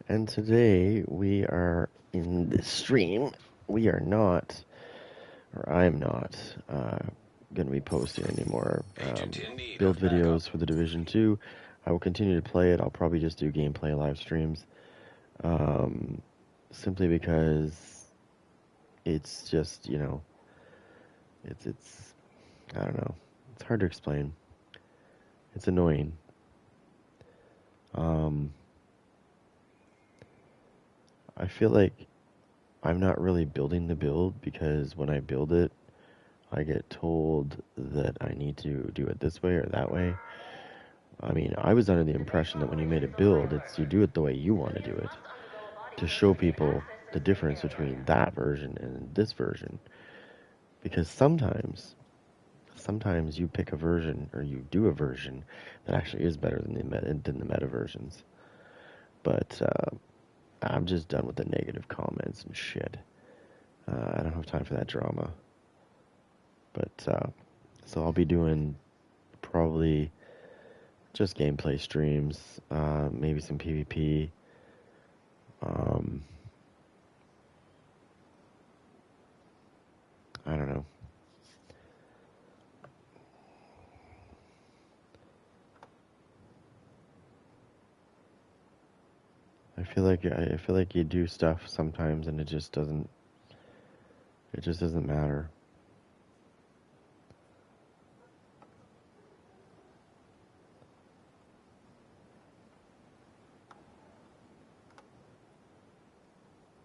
And today we are in this stream. We are not, or I'm not, going to be posting any more build videos for the Division 2. I will continue to play it. I'll probably just do gameplay live streams. Simply because it's just, it's, I don't know. It's hard to explain. It's annoying. I feel like I'm not really building the build because when I build it, I get told that I need to do it this way or that way. I mean, I was under the impression that when you made a build, it's you do it the way you want to do it to show people the difference between that version and this version. Because sometimes you pick a version or you do a version that actually is better than the meta versions. But I'm just done with the negative comments and shit. I don't have time for that drama. But so I'll be doing probably just gameplay streams, maybe some PvP. I don't know. I feel like you do stuff sometimes and it just doesn't matter.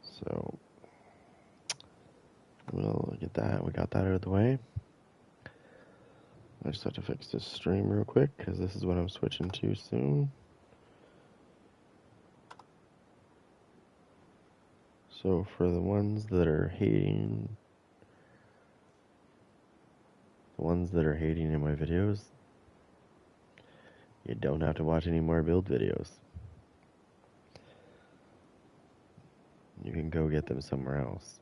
So we'll get that. We got that out of the way. I just have to fix this stream real quick because this is what I'm switching to soon. So for the ones that are hating, in my videos, you don't have to watch any more build videos. You can go get them somewhere else.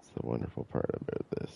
It's the wonderful part about this.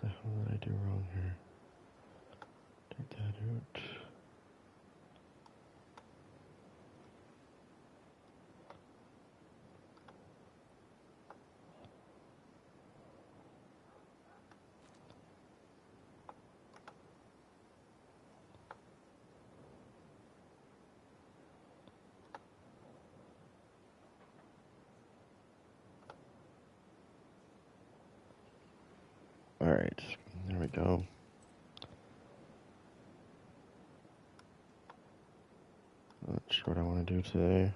What the hell did I do wrong here? Take that out. Alright, there we go. Not sure what I want to do today.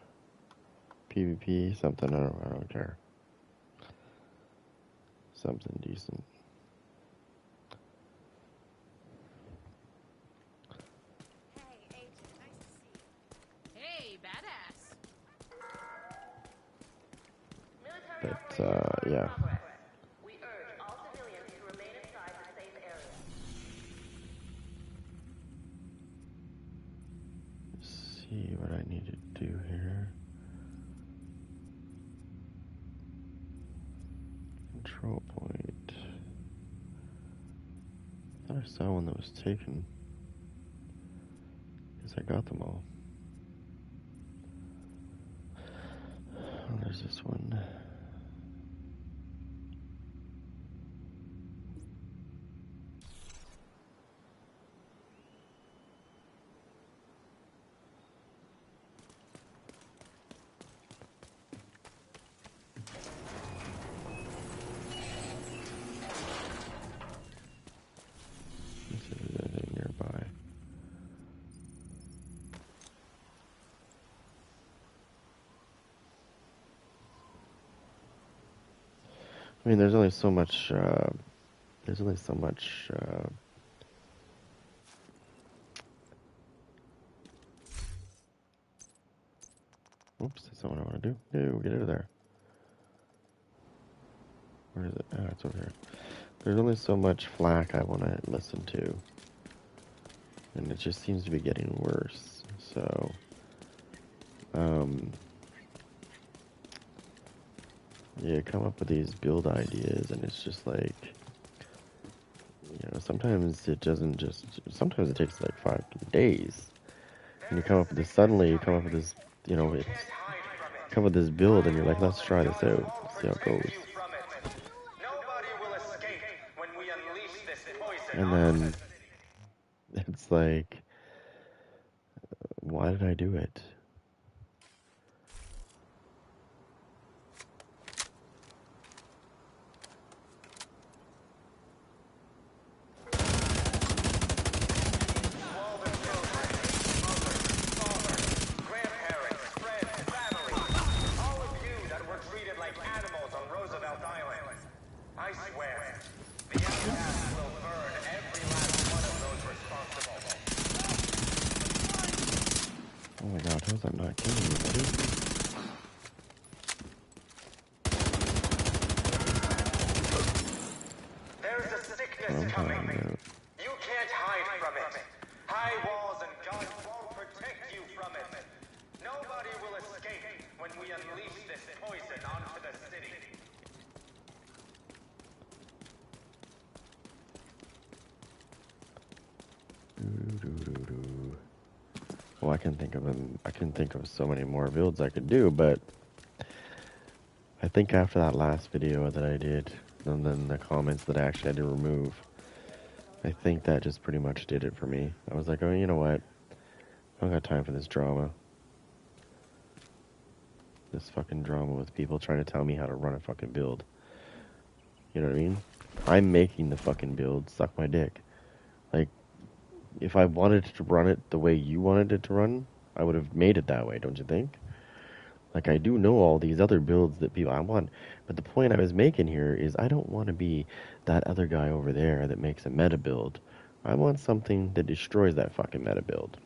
PvP, something, I don't care. Something decent. But, yeah. Let's see what I need to do here. Control point. I thought I saw one that was taken. Guess I got them all. Oh, there's this one. Let's see if there's anything nearby. I mean, there's only so much, there's only so much, oops, that's not what I want to do. No, get out of there. Where is it? Oh, it's over here. There's only so much flack I want to listen to. And it just seems to be getting worse. So, yeah, come up with these build ideas, and it's just like, you know, sometimes it doesn't just, sometimes it takes like 5 days. And you come up with this, suddenly you come up with this, you know, it's, come with this build, and you're like, let's try this out, see how it goes. And then it's like, why did I do it? Oh my god, how's that not killing me, buddy? There's a sickness coming. You can't hide from it. High walls and guns won't protect you from it. Nobody will escape when we unleash this poison onto the city. Well, I can think of them. I can think of so many more builds I could do, but I think after that last video that I did, and then the comments that I actually had to remove, I think that just pretty much did it for me. I was like, oh, you know what? I don't got time for this drama. This fucking drama with people trying to tell me how to run a fucking build. You know what I mean? I'm making the fucking build. Suck my dick. Like, if I wanted to run it the way you wanted it to run, I would have made it that way, don't you think? Like, I do know all these other builds that people I want, but the point I was making here is I don't want to be that other guy over there that makes a meta build. I want something that destroys that fucking meta build.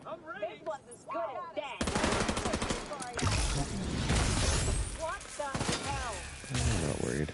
I'm not worried.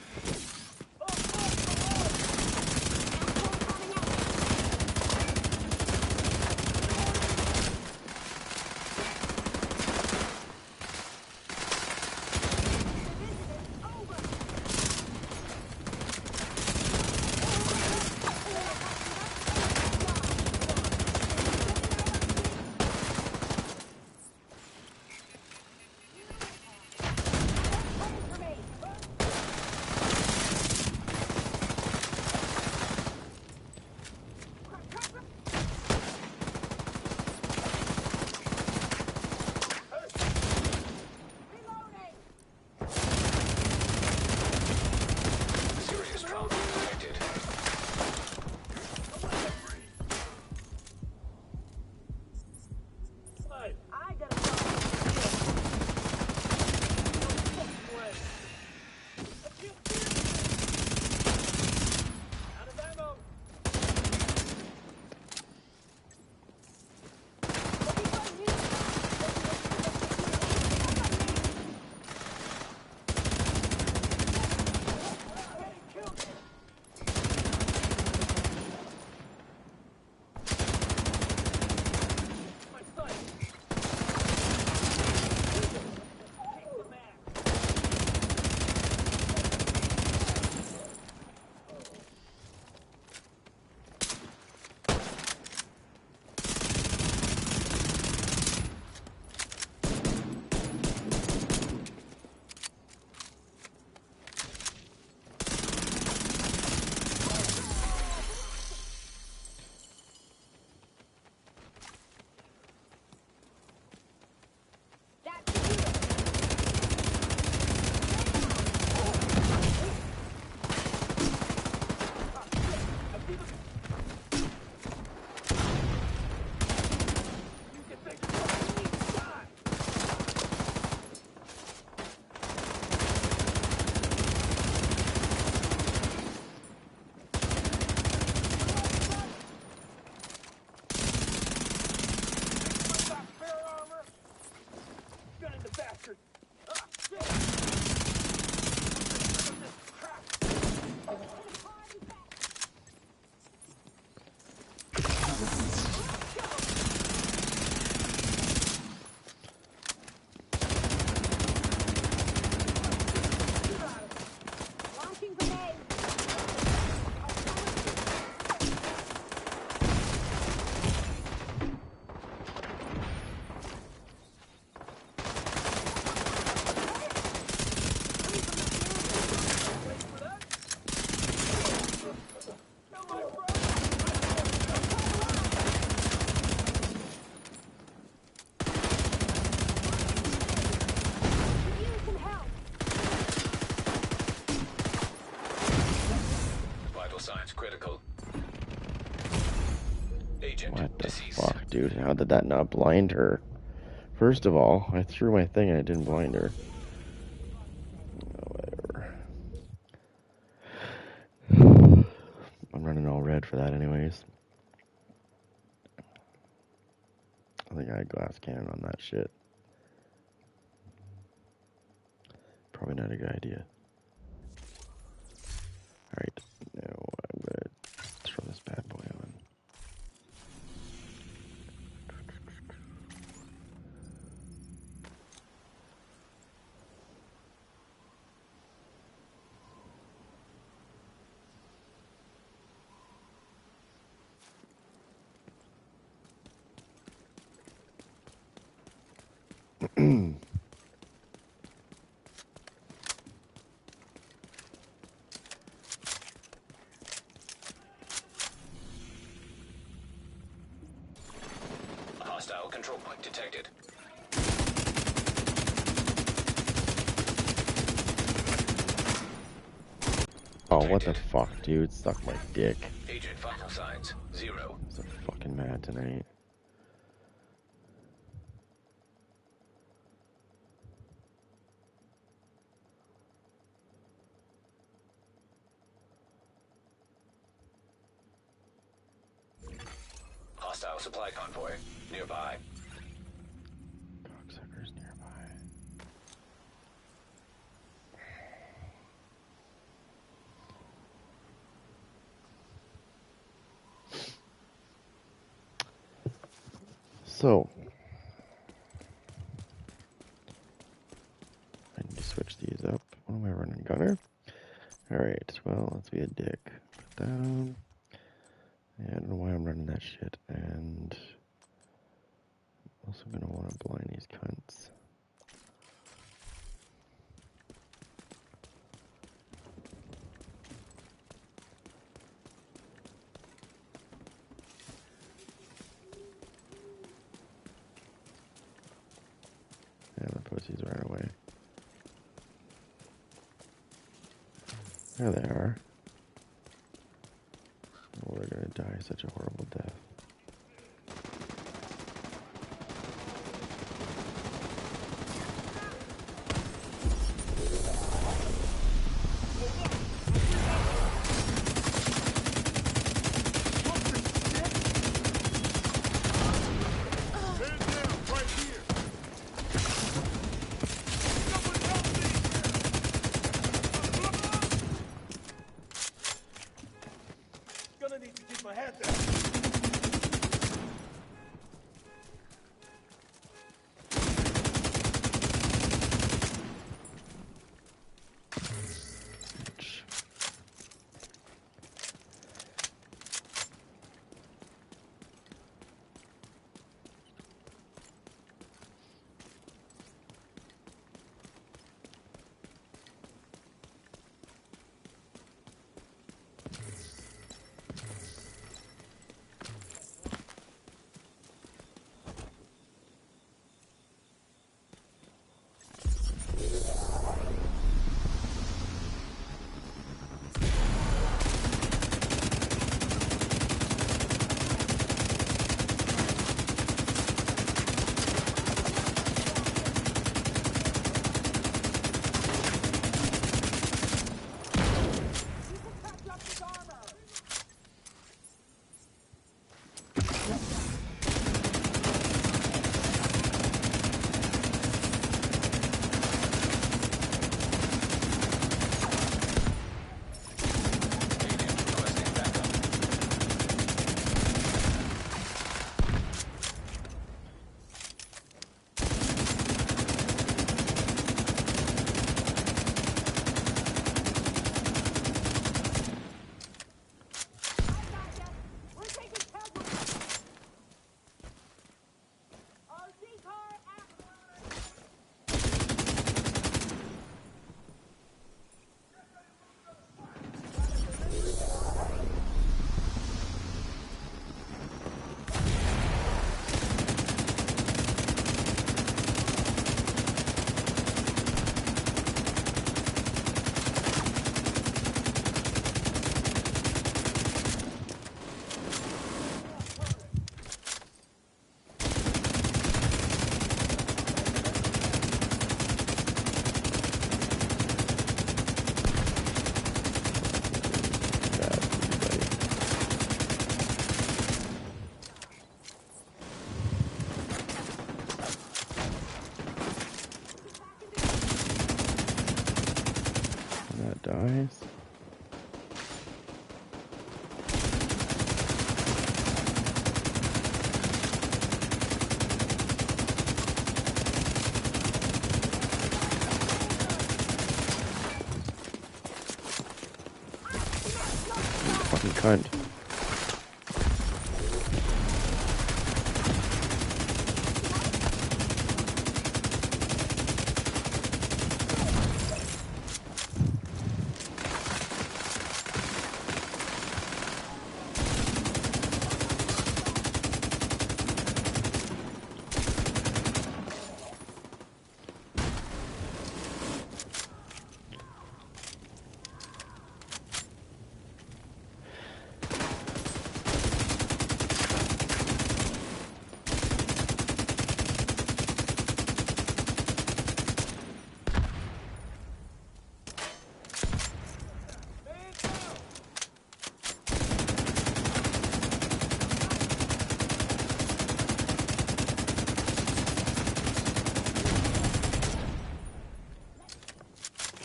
signs critical. Agent What the deceased. fuck, dude? How did that not blind her? First of all, I threw my thing and it didn't blind her. Whatever. I'm running all red for that anyways. I think I had glass cannon on that shit. Probably not a good idea. Alright, now I'm gonna throw this bad boy on. Hostile control point detected. Oh, what the fuck, dude? Suck my dick. Agent vital signs 0. I'm so fucking mad tonight. Hostile supply convoy nearby. Cocksuckers nearby. So, I need to switch these up. What am I running? Gunner? Alright, well, let's be a dick. Put that on. Yeah, I don't know why I'm running that shit. And also gonna want to blind these cunts. Yeah, the pussies ran away. There they are. Oh, they're gonna die such a horrible death. Gonna need to keep my head down.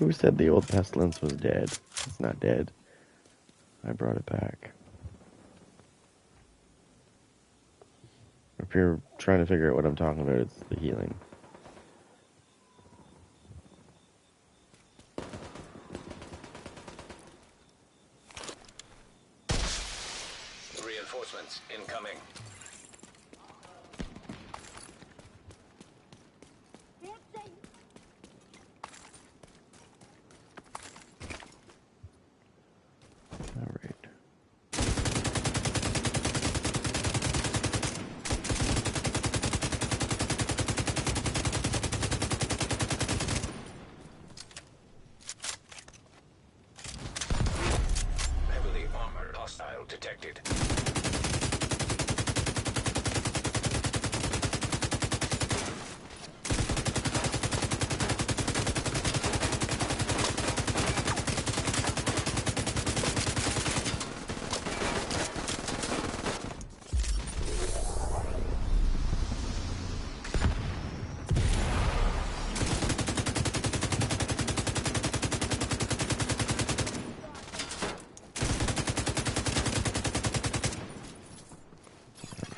Who said the old pestilence was dead? It's not dead. I brought it back. If you're trying to figure out what I'm talking about, it's the healing. Reinforcements incoming. Alright. Heavily armored hostile detected.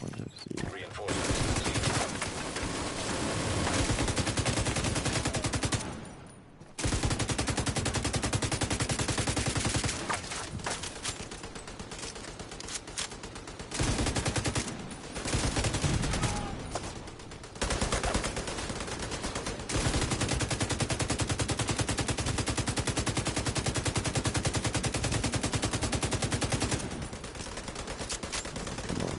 Let's see. Reinforcements complete. Come on.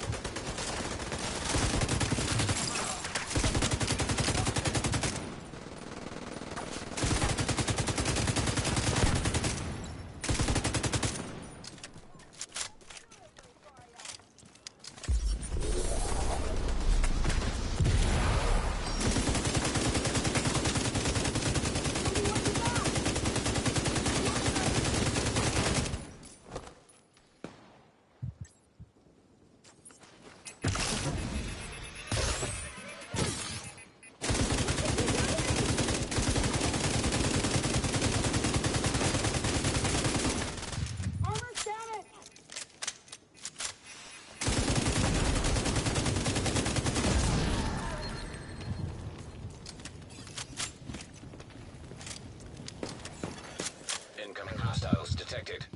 Incoming hostiles detected.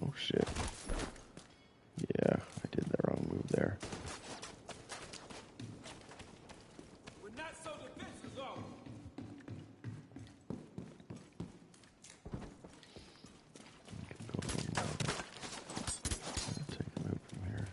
Oh shit. Yeah, I did the wrong move there. We're not so defensive zone. Go from take a move from here.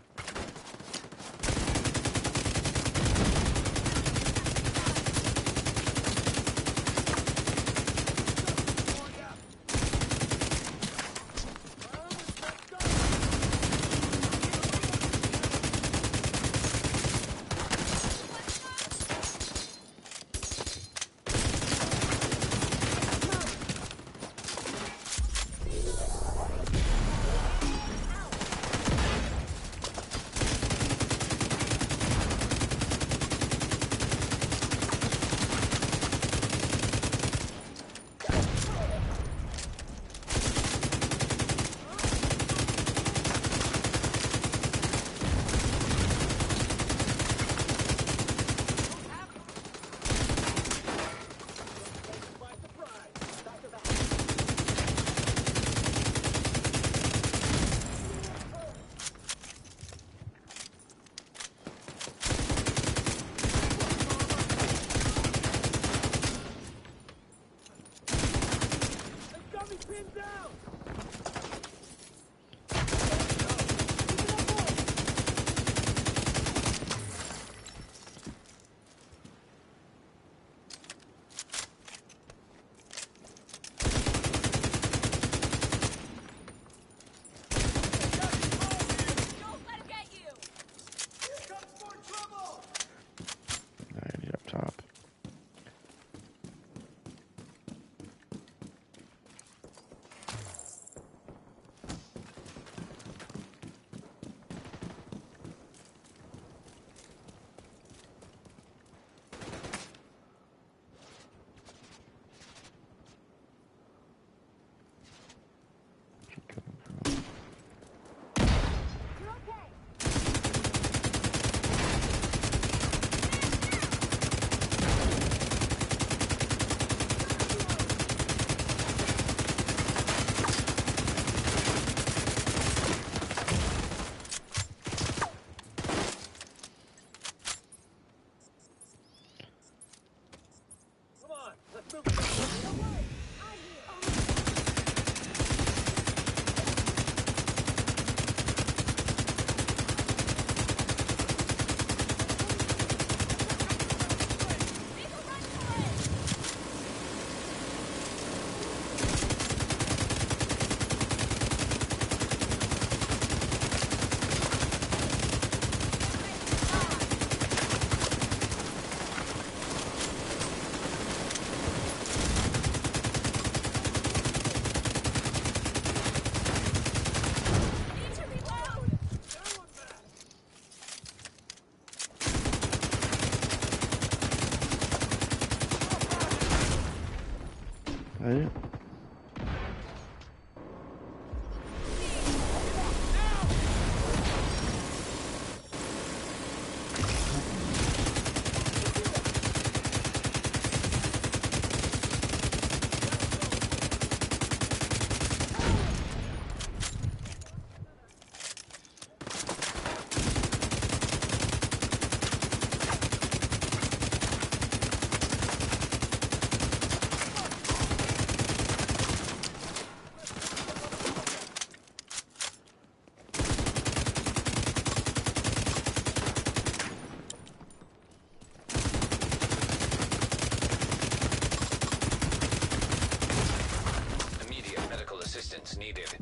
I need up top. completed.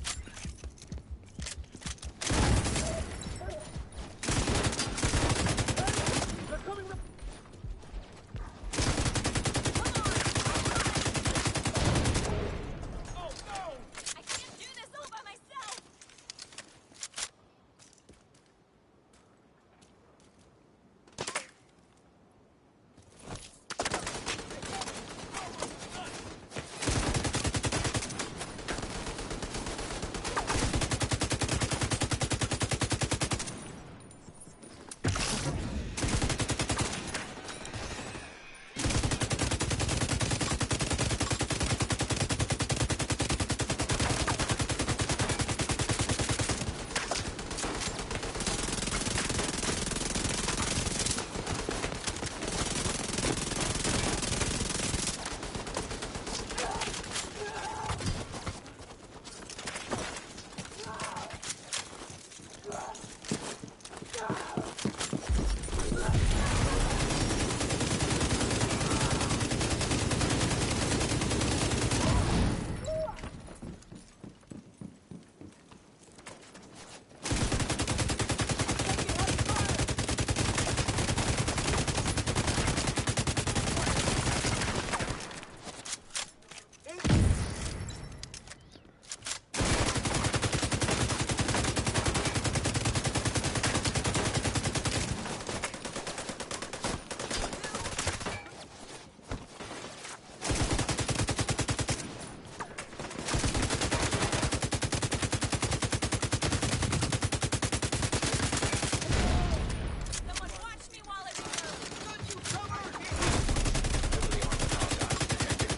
I can't do this all by myself! Someone watch me while I reload! Heavily armored hostiles detected.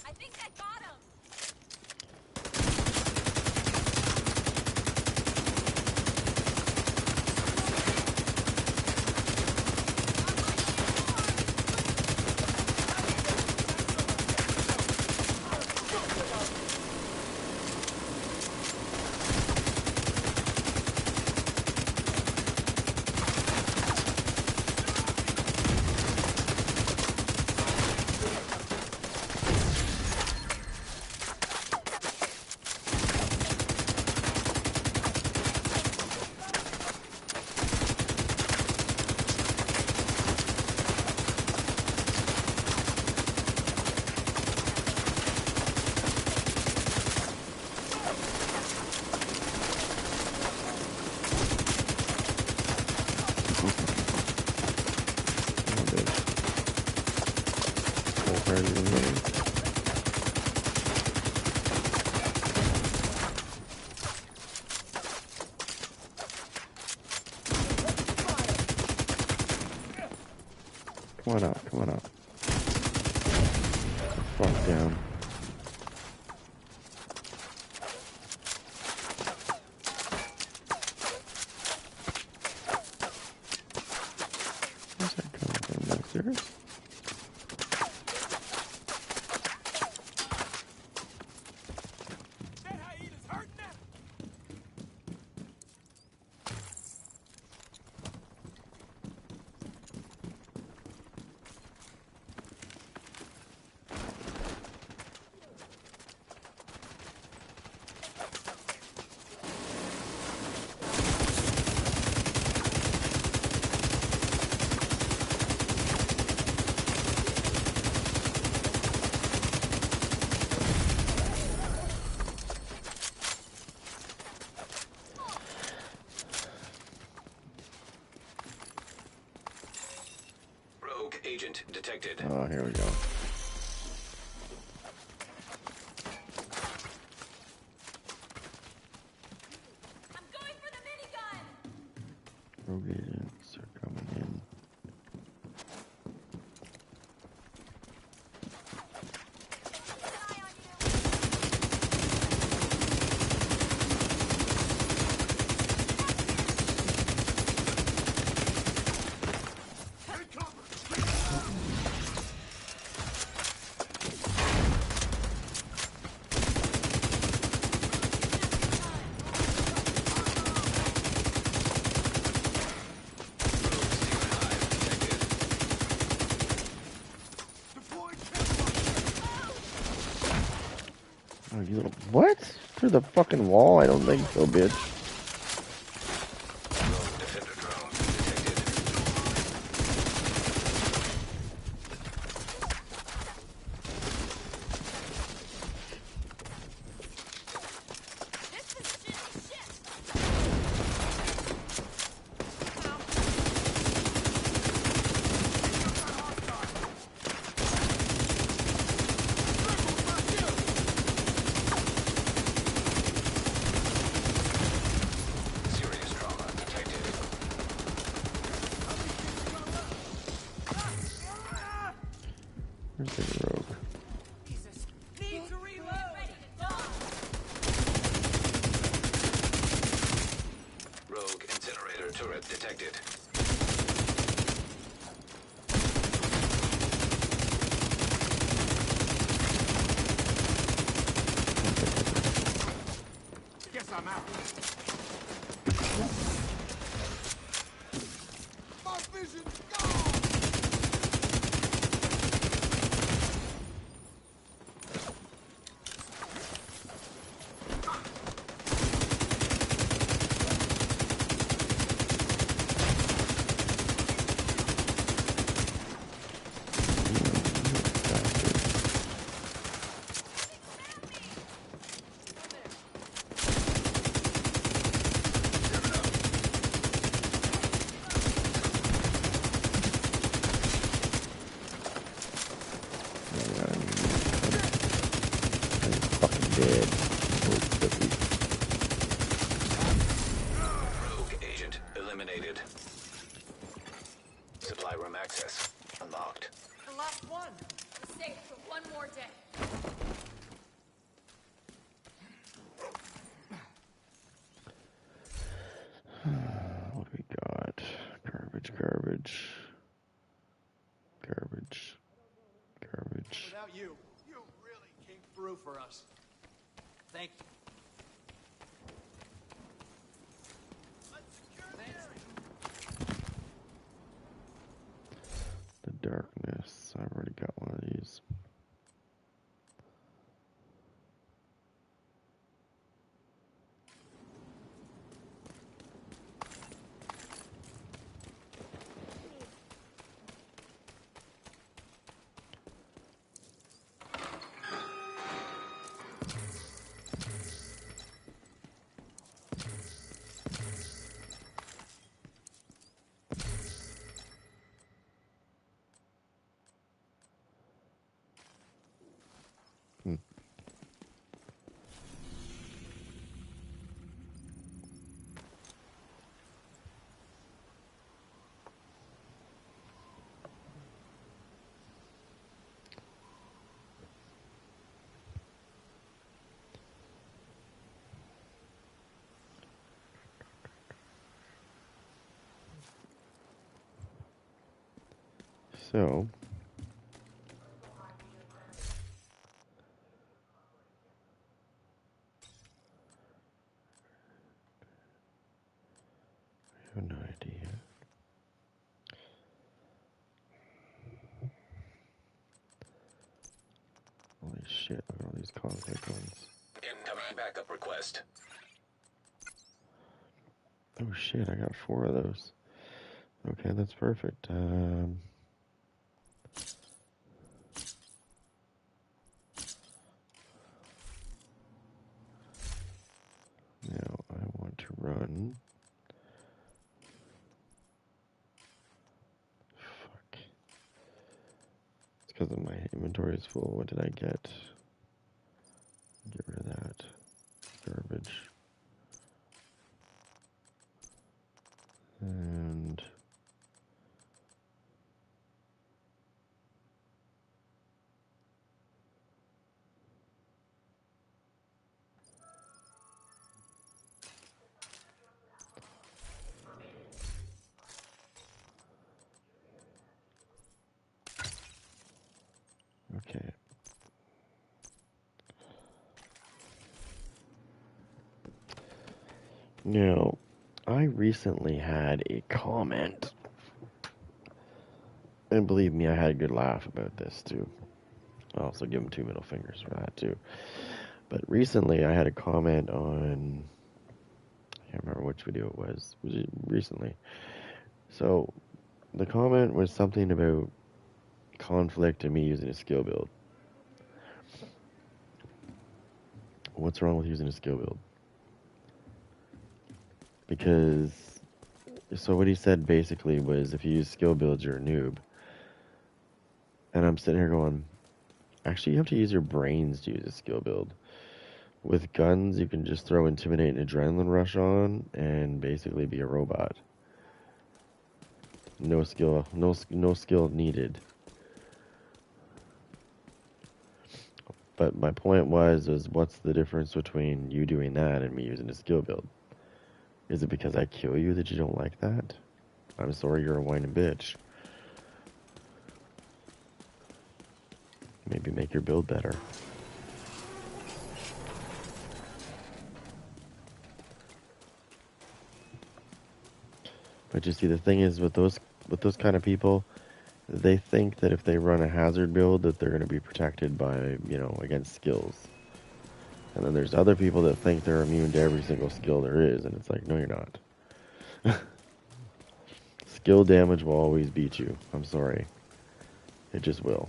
I think I got him! Oh, bitch. Full party reloading. Come on out, come on out. Fuck down. Where's that coming from? Upstairs? That hyena's hurting now? Rogue agent detected. Oh, here we go. I'm going for the minigun! Rogue agents are coming in. Keep an eye on you! For the fucking wall? I don't think so, bitch. Rogue defender drone detected. This is shitty shit. Serious trauma detected. Where's the rogue? Need to reload. Ready to die. Rogue incinerator turret detected. Guess I'm out. My vision's gone! I'm fucking dead. Oh, pussy. Rogue agent eliminated. Supply room access unlocked. The last one. We're safe for one more day. What do we got? Garbage, garbage. Garbage. Garbage. Without you, you really came through for us. Thank you. The darkness. I've already got one of these. So, I have no idea. Holy shit, look at all these conflict ones. Incoming backup request. Oh shit, I got 4 of those. Okay, that's perfect. Now I want to run. Fuck. It's because my inventory is full. What did I get? Get rid of that. Garbage. And okay. Now, I recently had a comment, and believe me, I had a good laugh about this too. I'll also give him 2 middle fingers for that too. But recently I had a comment on, I can't remember which video it was. Was it recently? So the comment was something about conflict and me using a skill build. What's wrong with using a skill build? Because, so what he said basically was if you use skill builds, you're a noob. And I'm sitting here going, actually, you have to use your brains to use a skill build. With guns, you can just throw Intimidate and Adrenaline Rush on and basically be a robot. No skill, no skill needed. But my point was what's the difference between you doing that and me using a skill build? Is it because I kill you that you don't like that? I'm sorry, you're a whining bitch. Maybe make your build better. But you see, the thing is with those kind of people, they think that if they run a hazard build that they're going to be protected by, you know, against skills. And then there's other people that think they're immune to every single skill there is, and it's like, no, you're not. Skill damage will always beat you. I'm sorry. It just will.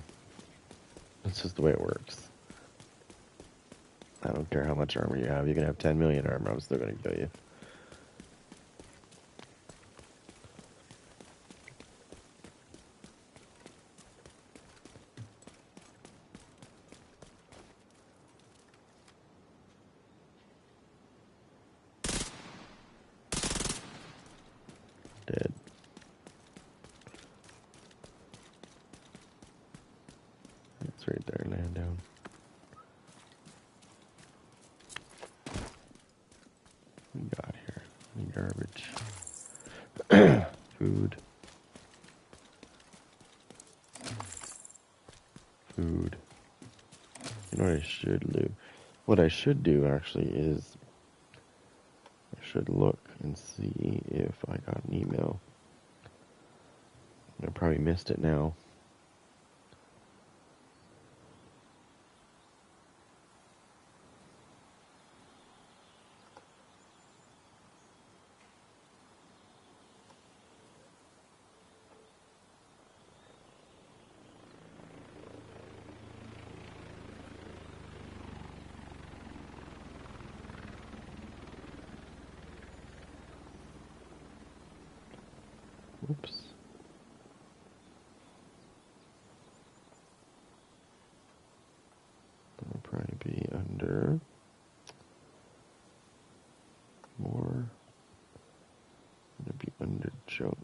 It's just the way it works. I don't care how much armor you have. You can have 10 million armor, I'm still going to kill you. Dead. It's right there, laying down. What we got here? Any garbage? Food. Food. You know what I should do? What I should do, actually, is I should look and see if I got an email. I probably missed it now. Oops. That'll probably be under more. It'll be under junk,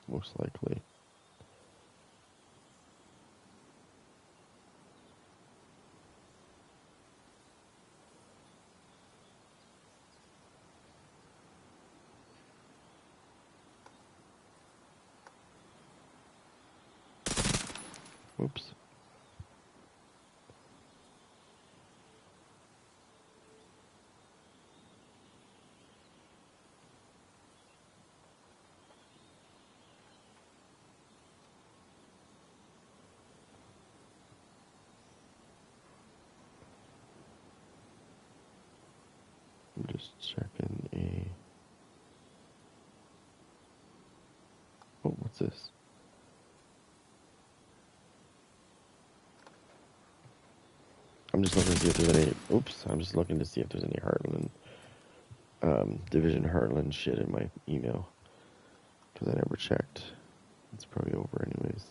most likely. Oops. I'm just checking a... Oh, what's this? I'm just looking to see if there's any... Oops. I'm just looking to see if there's any Heartland... Division Heartland shit in my email. Because I never checked. It's probably over anyways.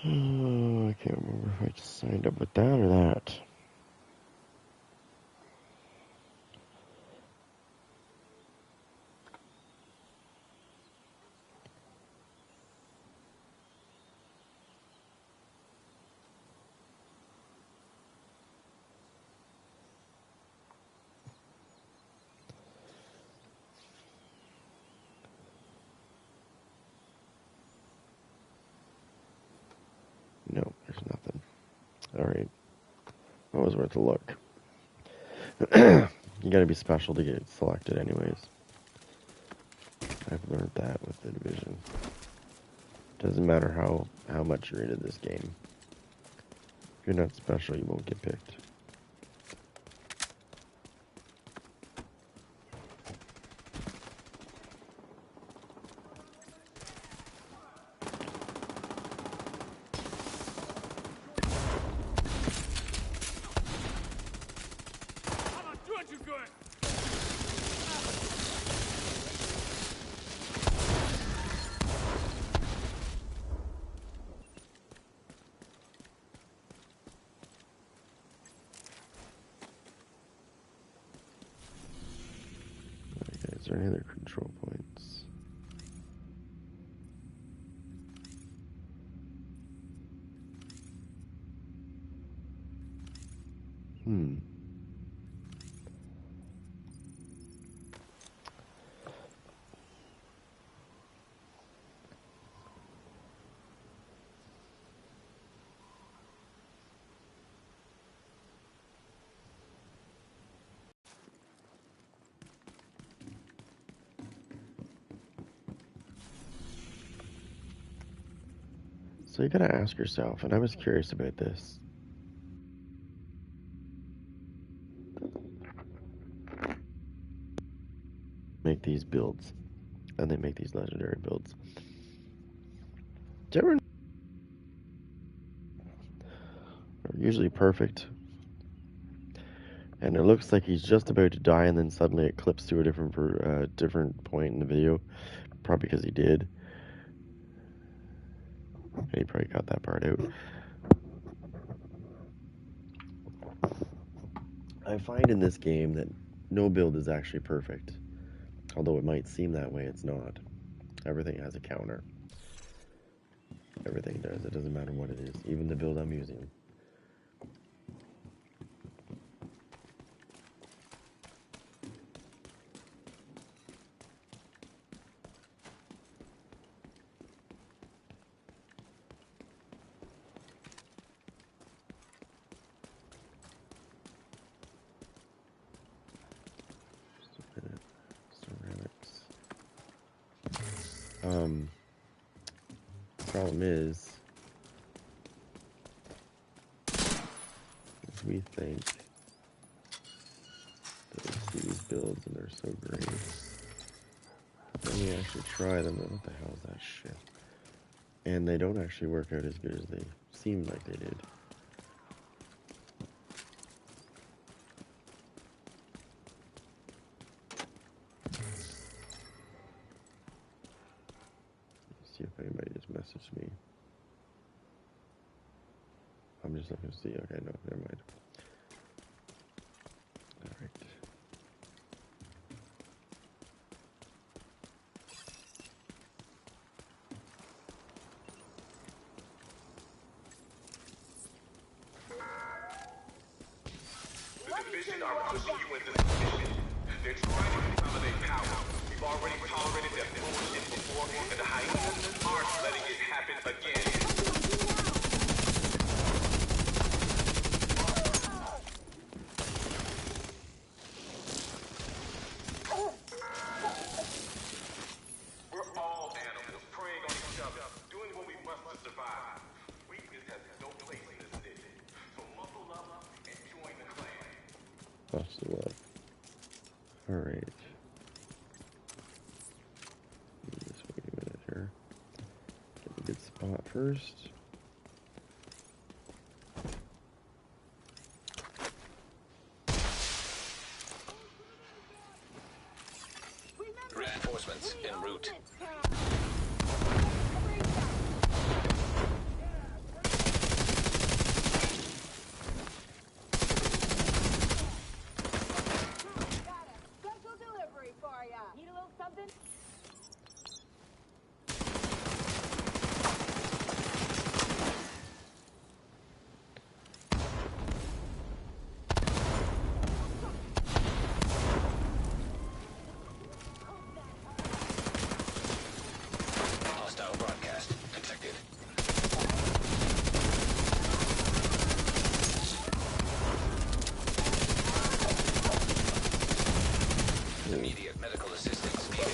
Oh, I can't remember if I just signed up with that or that. No, there's nothing. Alright. That was worth a look. You gotta be special to get selected anyways. I've learned that with the division. Doesn't matter how much you're into this game. If you're not special, you won't get picked. I'm not doing too good. Okay, is there any other control points? So you gotta ask yourself, and I was curious about this. Make these builds, and they make these legendary builds. Do you ever? They're usually perfect, and it looks like he's just about to die, and then suddenly it clips to a different point in the video, probably because he did. And he probably cut that part out. I find in this game that no build is actually perfect. Although it might seem that way, it's not. Everything has a counter. Everything does. It doesn't matter what it is. Even the build I'm using. Problem is we think that we see these builds and they're so great. Then we actually try them, and what the hell is that shit? And they don't actually work out as good as they seemed like they did. Let's see if anybody just messaged me. I'm just looking to see. Okay, no, never mind. Alright. The division are pushing you into this mission. They're trying to consolidate power. We've already tolerated their bullshit before, and the hyenas aren't letting it happen again. We're all animals, preying on each other, doing what we must to survive. Weakness has no place in this city. So muscle up and join the clan. Bustle up. Alright. Just wait a minute here. Get a good spot first. Reinforcements en route. for ya. Need a little something? Hostile broadcast detected. Immediate medical assistance needed.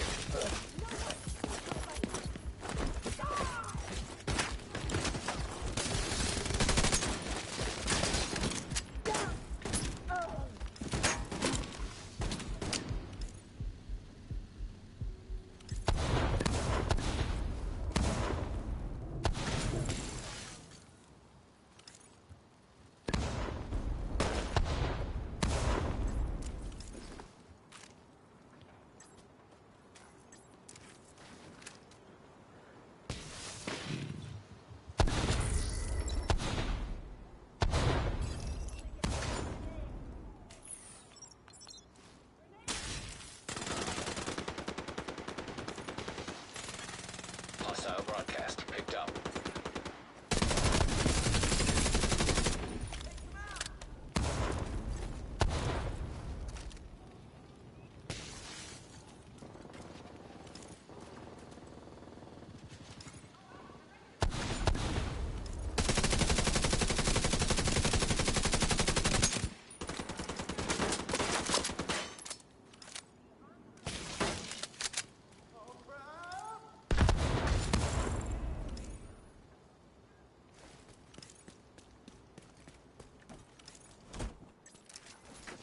Hostile broadcast picked up.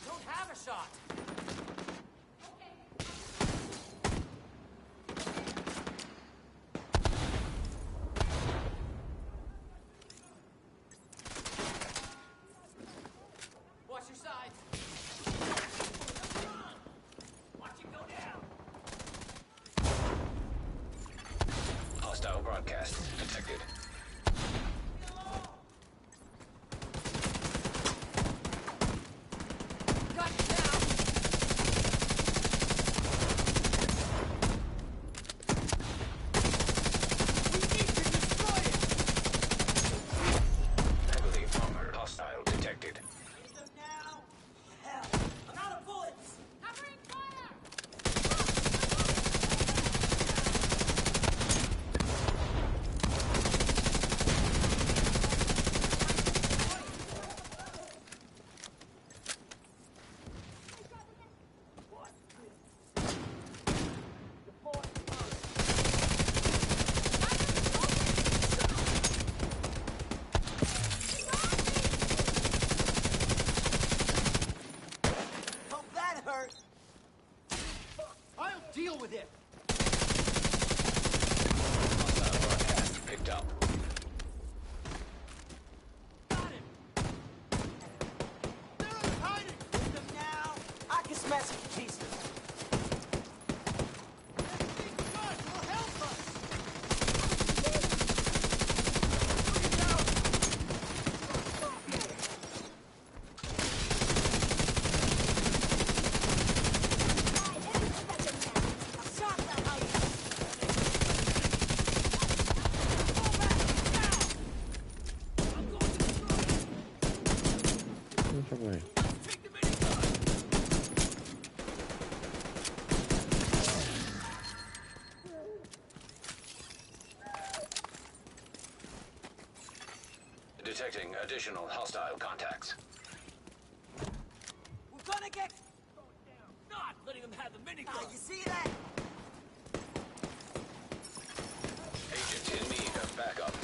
Don't have a shot. Watch your sides. Watch it go down. Hostile broadcast detected. Got you now. We need to destroy it. Heavily armored hostile detected. Need them now. Hell, I'm out of bullets. Covering fire! Oh, that hurt. I'll deal with it. Hostile broadcast picked up. Got him. They're hiding. Need them now. I can smash some pieces. This big gun will help us. Shot that height! Which way? Take the minigun. Detecting additional hostile contacts. We're gonna get. Not letting them have the minigun. You see that? Agent in need of backup.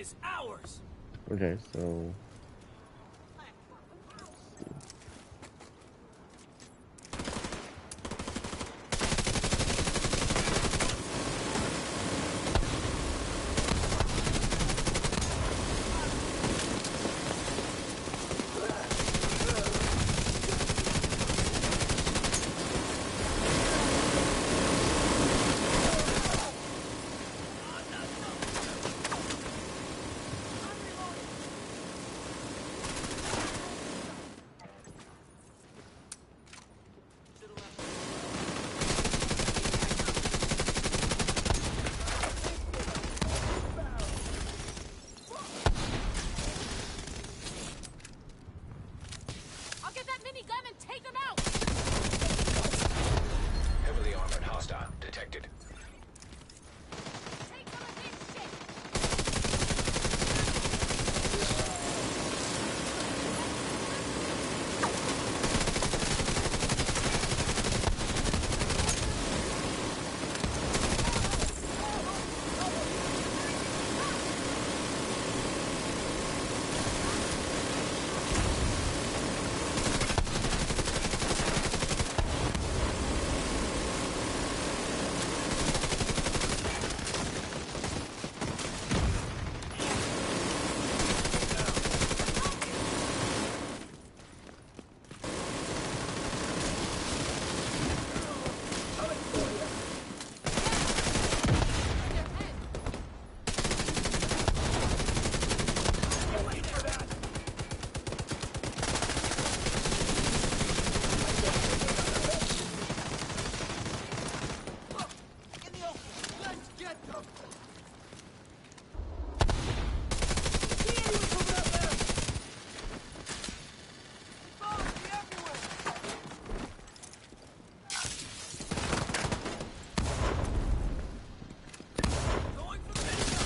is ours. Okay, so I'll get that minigun and take them out! Heavily armored hostile detected. Take some of this shit! In the open! Let's get them! Going for the minigun.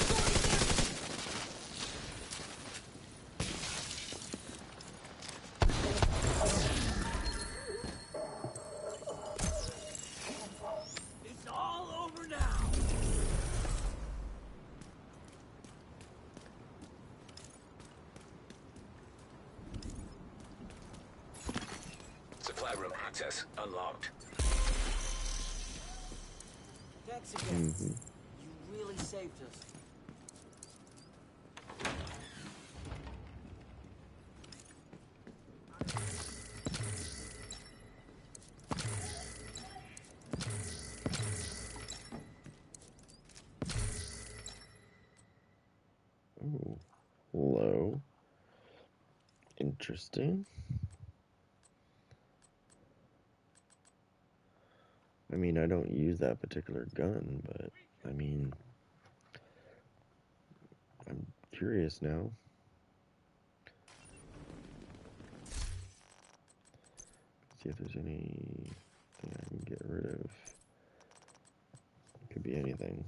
It's all over now. Supply room access unlocked. Thanks again. mhm. You really saved us. Ooh, low. Interesting. I mean, I don't use that particular gun, but I mean, I'm curious now. See if there's anything I can get rid of. Could be anything.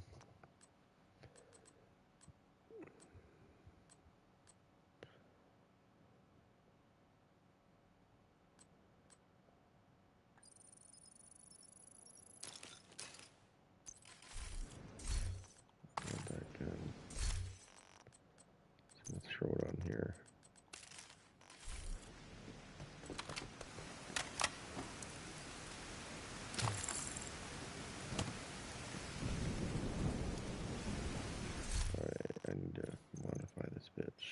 Not that gun. So let's throw it on here. Alright, I need to modify this bitch.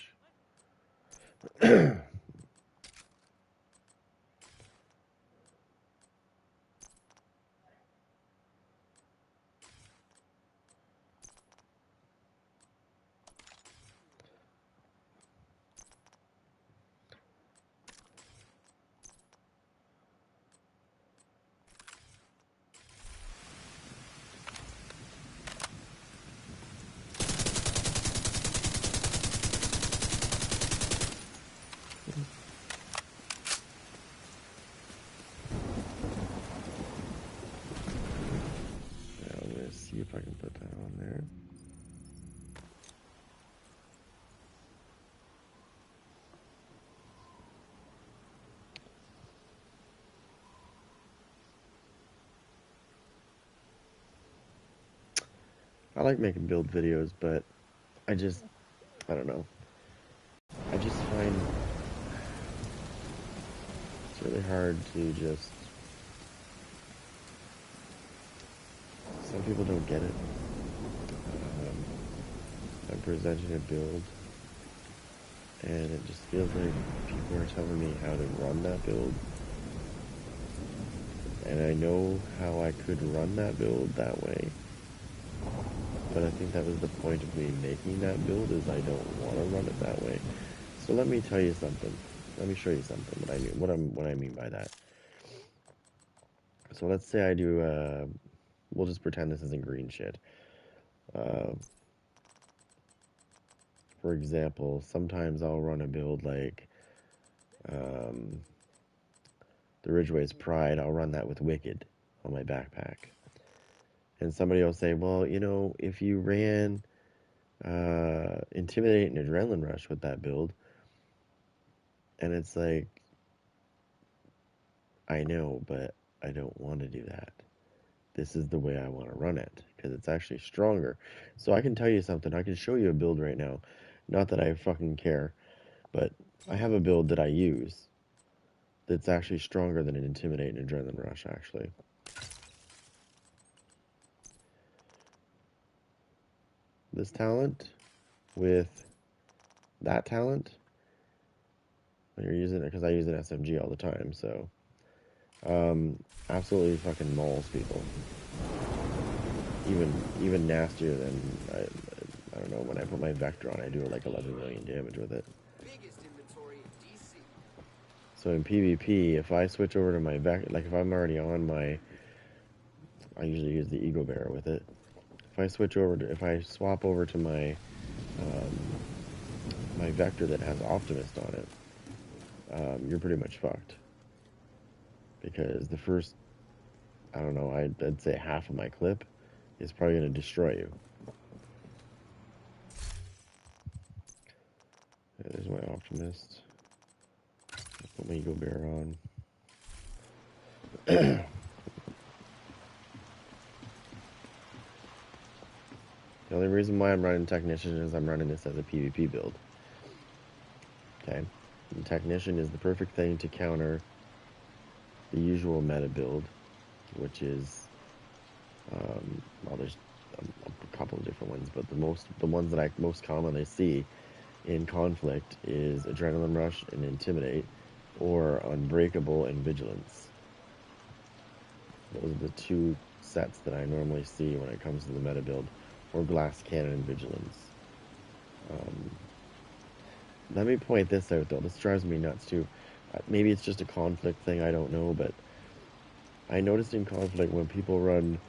Now I'm gonna see if I can put that on there. I like making build videos, but I just I don't know. I just find it's really hard to just. Some people don't get it. I'm presenting a build, and it just feels like people are telling me how to run that build. And I know how I could run that build that way. But I think that was the point of me making that build, is I don't want to run it that way. So let me tell you something. Let me show you something. What I mean by that. So let's say I do. We'll just pretend this isn't green shit. For example, sometimes I'll run a build like the Ridgeway's Pride. I'll run that with Wicked on my backpack. And somebody will say, well, you know, if you ran Intimidate and Adrenaline Rush with that build, and it's like, I know, but I don't want to do that. This is the way I want to run it, because it's actually stronger. So I can tell you something. I can show you a build right now. Not that I fucking care, but I have a build that I use that's actually stronger than an Intimidate and Adrenaline Rush, actually. This talent with that talent, when you're using it, because I use an SMG all the time, so absolutely fucking mauls people. Even nastier than I don't know, when I put my Vector on, I do like 11 million damage with it. Biggest inventory in DC. So in PvP, if I switch over to my Vector, like if I'm already on my, I usually use the Ego Bearer with it. If I swap over to my my Vector that has Optimist on it, you're pretty much fucked. Because the first, I don't know, I'd say half of my clip is probably going to destroy you. There's my Optimist. Put my Ego Bearer on. The only reason why I'm running Technician is I'm running this as a PvP build. Okay? And Technician is the perfect thing to counter the usual meta build, which is, well, there's a couple of different ones, but the ones that I most commonly see in Conflict is Adrenaline Rush and Intimidate, or Unbreakable and Vigilance. Those are the two sets that I normally see when it comes to the meta build, or Glass Cannon and Vigilance. Let me point this out, though. This drives me nuts, too. Maybe it's just a Conflict thing, I don't know, but I noticed in Conflict when people run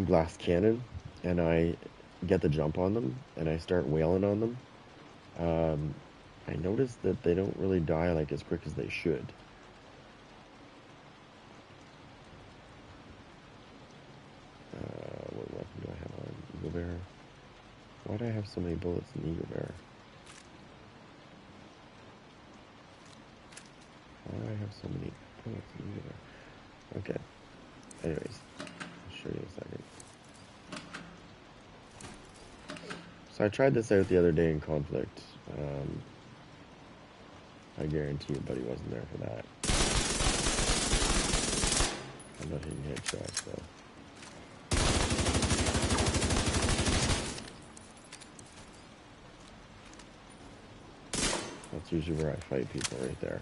Glass Cannon, and I get the jump on them, and I start wailing on them, I noticed that they don't really die like as quick as they should. What weapon do I have on? Eagle Bearer? Why do I have so many bullets in Eagle Bearer? Why do I have so many bullets in Eagle Bearer? Okay. Anyways, I'll show you in a second. So I tried this out the other day in Conflict. I guarantee you buddy wasn't there for that. I'm not hitting headshots, though. That's usually where I fight people, right there.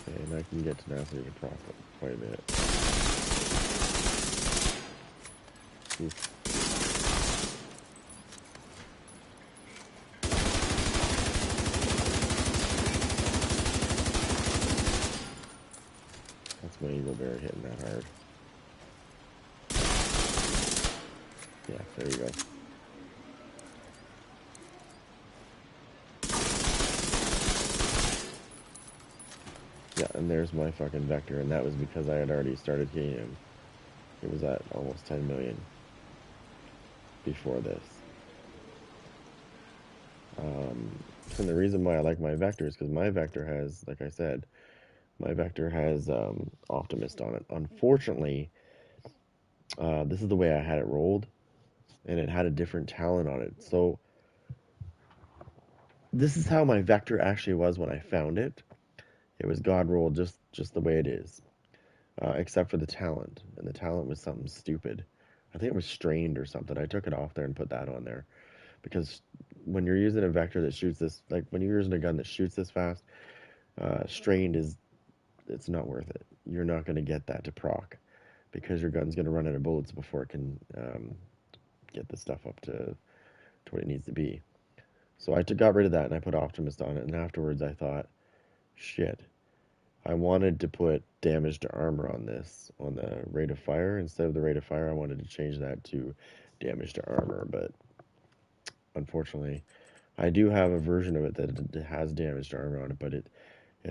Okay, and I can get tenacity and profit quite a bit. Oof. That's my Eagle Bear hitting that hard. Yeah, there you go. Yeah, and there's my fucking Vector, and that was because I had already started hitting him. It was at almost 10 million before this. And the reason why I like my vector is because my vector has, like I said, my vector has Optimist on it. Unfortunately, this is the way I had it rolled, and it had a different talent on it. So this is how my vector actually was when I found it. It was God rolled just the way it is, except for the talent, and the talent was something stupid. I think it was strained or something. I took it off there and put that on there because when you're using a vector that shoots this, like when you're using a gun that shoots this fast, strained is it's not worth it. You're not going to get that to proc because your gun's going to run out of bullets before it can get the stuff up to what it needs to be. So I got rid of that and I put Optimist on it. And afterwards I thought, shit, I wanted to put damage to armor on this, on the rate of fire. Instead of the rate of fire, I wanted to change that to damage to armor. But unfortunately, I do have a version of it that has damage to armor on it, but it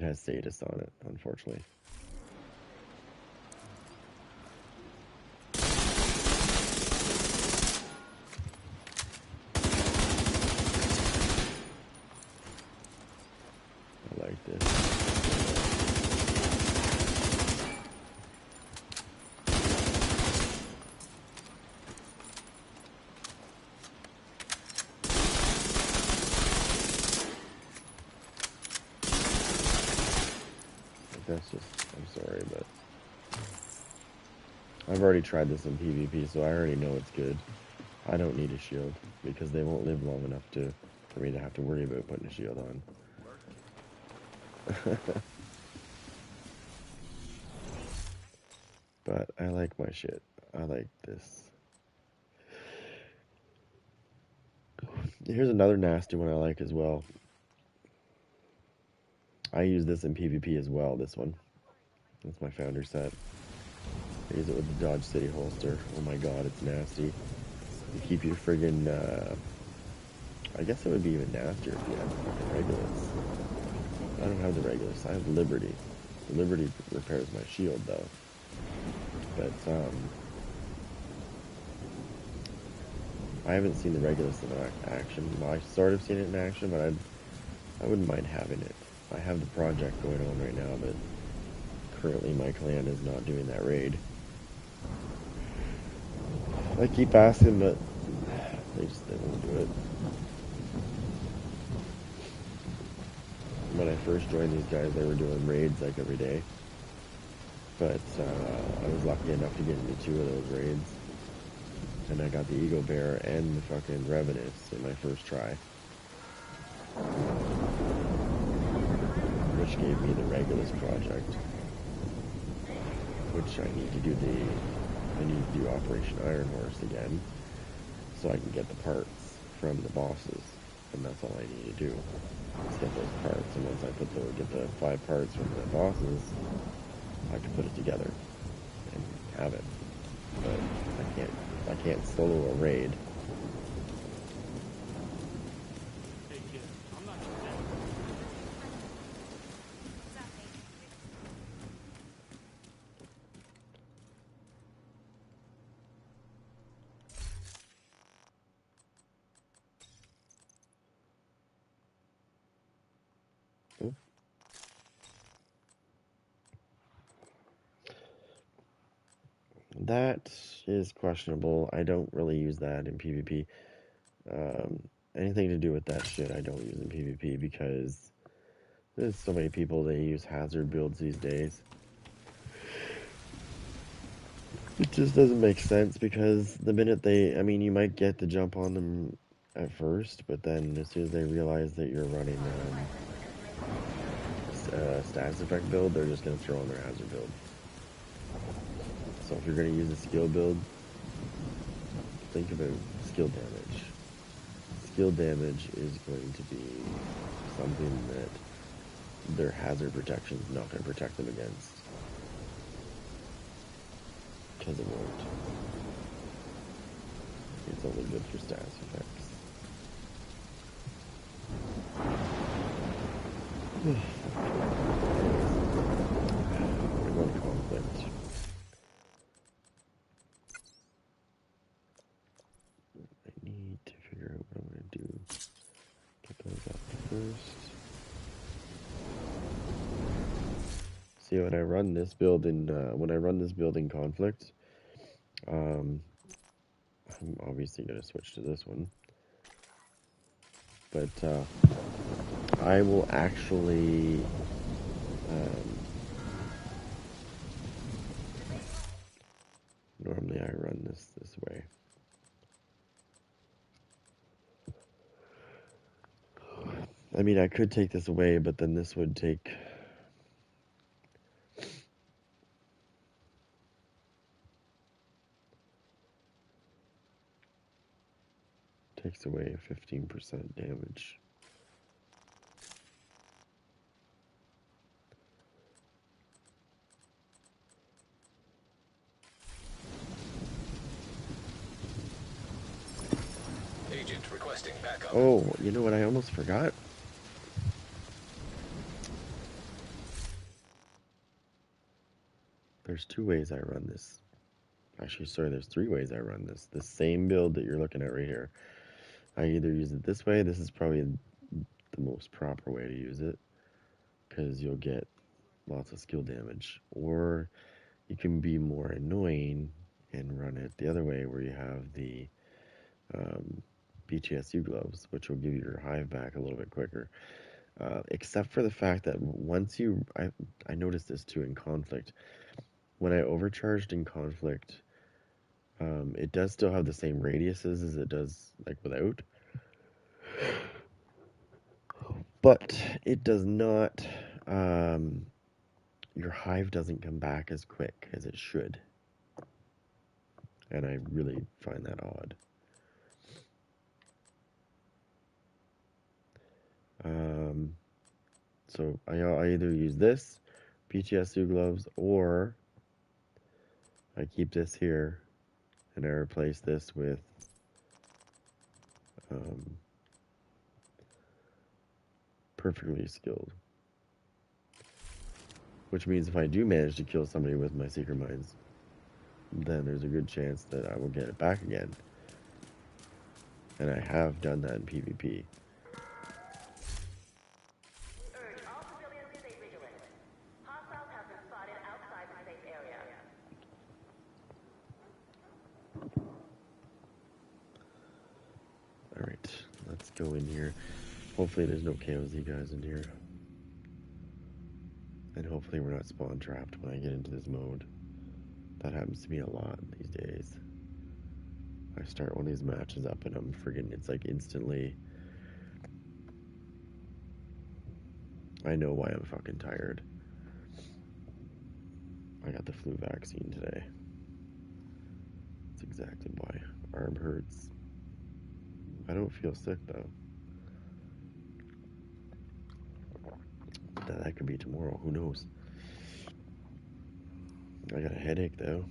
has Sadist on it, unfortunately. I like this. That's just, I'm sorry, but I've already tried this in PvP, so I already know it's good. I don't need a shield because they won't live long enough for me to have to worry about putting a shield on. But I like my shit. I like this. Here's another nasty one I like as well. I use this in PvP as well, this one. That's my founder set. I use it with the Dodge City holster. Oh my god, it's nasty. You keep your friggin', I guess it would be even nastier if you had fucking Regulus. I don't have the Regulus, I have Liberty. The Liberty repairs my shield though. But, I haven't seen the Regulus in action. Well, I've sort of seen it in action, but I wouldn't mind having it. I have the project going on right now, but currently my clan is not doing that raid. I keep asking, but they won't do it. When I first joined these guys, they were doing raids like every day. But I was lucky enough to get into 2 of those raids. And I got the Eagle Bear and the fucking Revenants in my first try. Which gave me the Regulus project. Which I need to do Operation Iron Horse again. So I can get the parts from the bosses. And that's all I need to do. Is get those parts. And once I get the 5 parts from the bosses, I can put it together and have it. But I can't solo a raid. Hey kid, I'm not your dad. That is questionable. I don't really use that in PvP. Anything to do with that shit I don't use in PvP because there's so many people that use hazard builds these days. It just doesn't make sense because the minute I mean, you might get the jump on them at first, but then as soon as they realize that you're running status effect build, they're just going to throw on their hazard build. So if you're going to use a skill build, think about skill damage. Skill damage is going to be something that their hazard protection is not going to protect them against. Because it won't. It's only good for status effects. We're going to conflict. I need to figure out what I'm going to do. Get those up. first. See, when I run this build in conflict, I'm obviously gonna switch to this one, but I will actually normally I run this way. I mean, I could take this away, but then this would takes away 15% damage. Agent requesting backup. Oh, you know what? I almost forgot. There's 2 ways I run this. Actually, sorry, there's 3 ways I run this. The same build that you're looking at right here. I either use it this way. This is probably the most proper way to use it, because you'll get lots of skill damage. Or you can be more annoying and run it the other way, where you have the BTSU gloves, which will give you your hive back a little bit quicker. Except for the fact that once I noticed this too in conflict. When I overcharged in conflict, it does still have the same radiuses as it does like without, but it does not. Your hive doesn't come back as quick as it should, and I really find that odd. So I either use this BTSU gloves, or I keep this here and I replace this with perfectly skilled. Which means if I do manage to kill somebody with my Seeker Mines, then there's a good chance that I will get it back again. And I have done that in PvP. Urge all civilians to stay vigilant. Hostiles have been spotted outside the safe area. Alright, let's go in here. Hopefully there's no KOZ guys in here. And hopefully we're not spawn trapped when I get into this mode. That happens to me a lot these days. I start one of these matches up and I'm friggin', it's like instantly. I know why I'm fucking tired. I got the flu vaccine today. That's exactly why. Arm hurts. I don't feel sick though. That could be tomorrow, who knows? I got a headache though.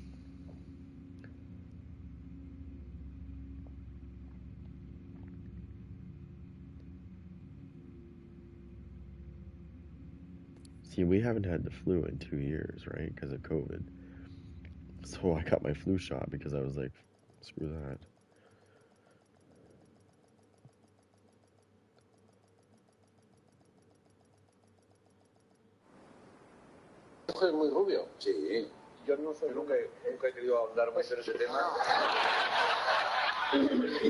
See, we haven't had the flu in 2 years, right? Because of COVID. So I got my flu shot because I was like, screw that. Es muy rubio. Sí. Yo no soy. Nunca he querido ahondar mucho en ese tema.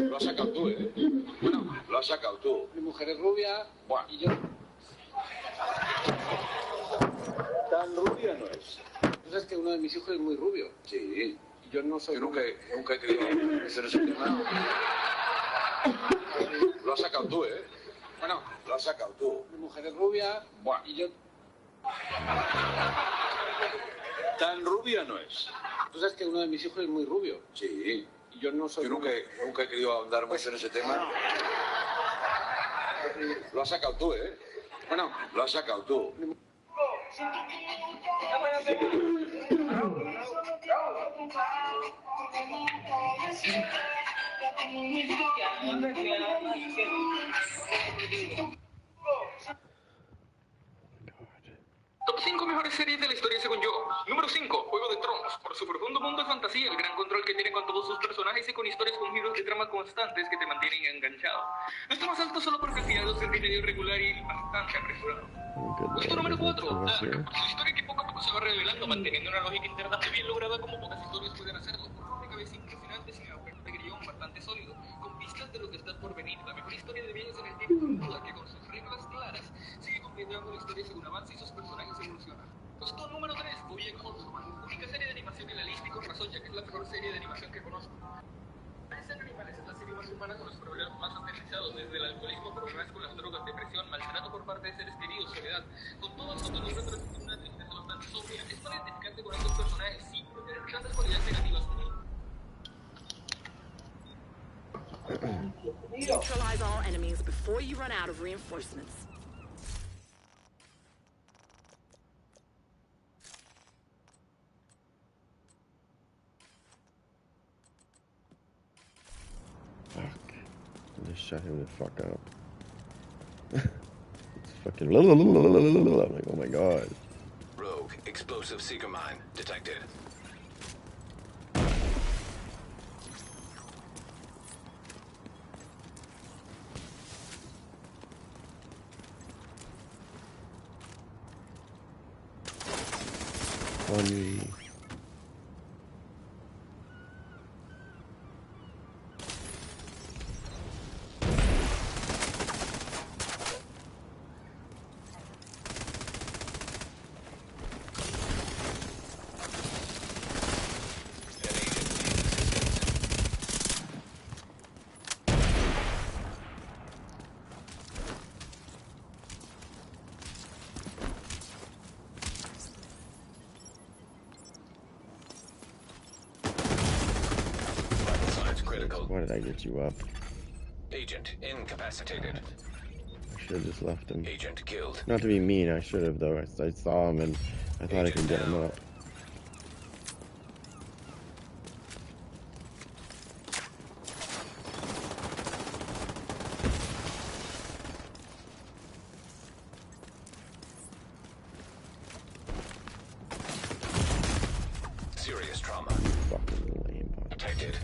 Lo has sacado tú, ¿eh? Bueno, lo has sacado tú. Mi mujer es rubia. Buah. Y yo. Tan rubia no es. Tú sabes que uno de mis hijos es muy rubio. Sí. Y yo no soy. Yo nunca he querido ahondar mucho en ese tema. Lo has sacado tú, ¿eh? Bueno, lo has sacado tú. Mi mujer es rubia. Buah. Y yo. Tan rubia no es. Tú sabes que uno de mis hijos es muy rubio. Sí. Y yo no soy. Yo nunca he querido ahondar mucho en ese tema. Lo has sacado tú, ¿eh? Bueno, lo has sacado tú. Top 5 mejores series de la historia según yo. Número 5, Juego de Tronos. Por su profundo mundo de fantasía, el gran control que tiene con todos sus personajes y con historias con giros de trama constantes que te mantienen enganchado. No está más alto solo por cantidad de episodio regular y bastante apresurado. Puesto número 4, Dark. Su historia que poco a poco se va revelando, manteniendo una lógica interna bien lograda como pocas historias pueden hacerlo. Con una cabeza impresionante sin aspecto de guión bastante sólido, con pistas de lo que está por venir. La mejor historia de viajes en el tiempo, sin duda, que con sus reglas claras sigue completando la historia según avanza y sus personajes evolucionan. Puesto número 3, BoJack Horseman. Única serie de animación en la lista y con razón, ya que es la mejor serie de animación que conozco. Animales es la serie más humana con los problemas más aterrizados, desde el alcoholismo, problemas con las drogas, depresión, maltrato por parte de seres queridos, soledad. Con todo esto te logra transmitir una tristeza bastante sobria. Es para identificarte con estos personajes, sí, pero tienen tantas cualidades negativas como Neutralize all enemies before you run out of reinforcements. Fuck. Just shut him the fuck up. It's fucking. I'm like, oh my god. Rogue explosive seeker mine detected. Funny. Why did I get you up? Agent incapacitated. I should have just left him. Agent killed. Not to be mean, I should have though. I saw him and I thought I could get him up. Serious trauma. Fucking lame. Detected.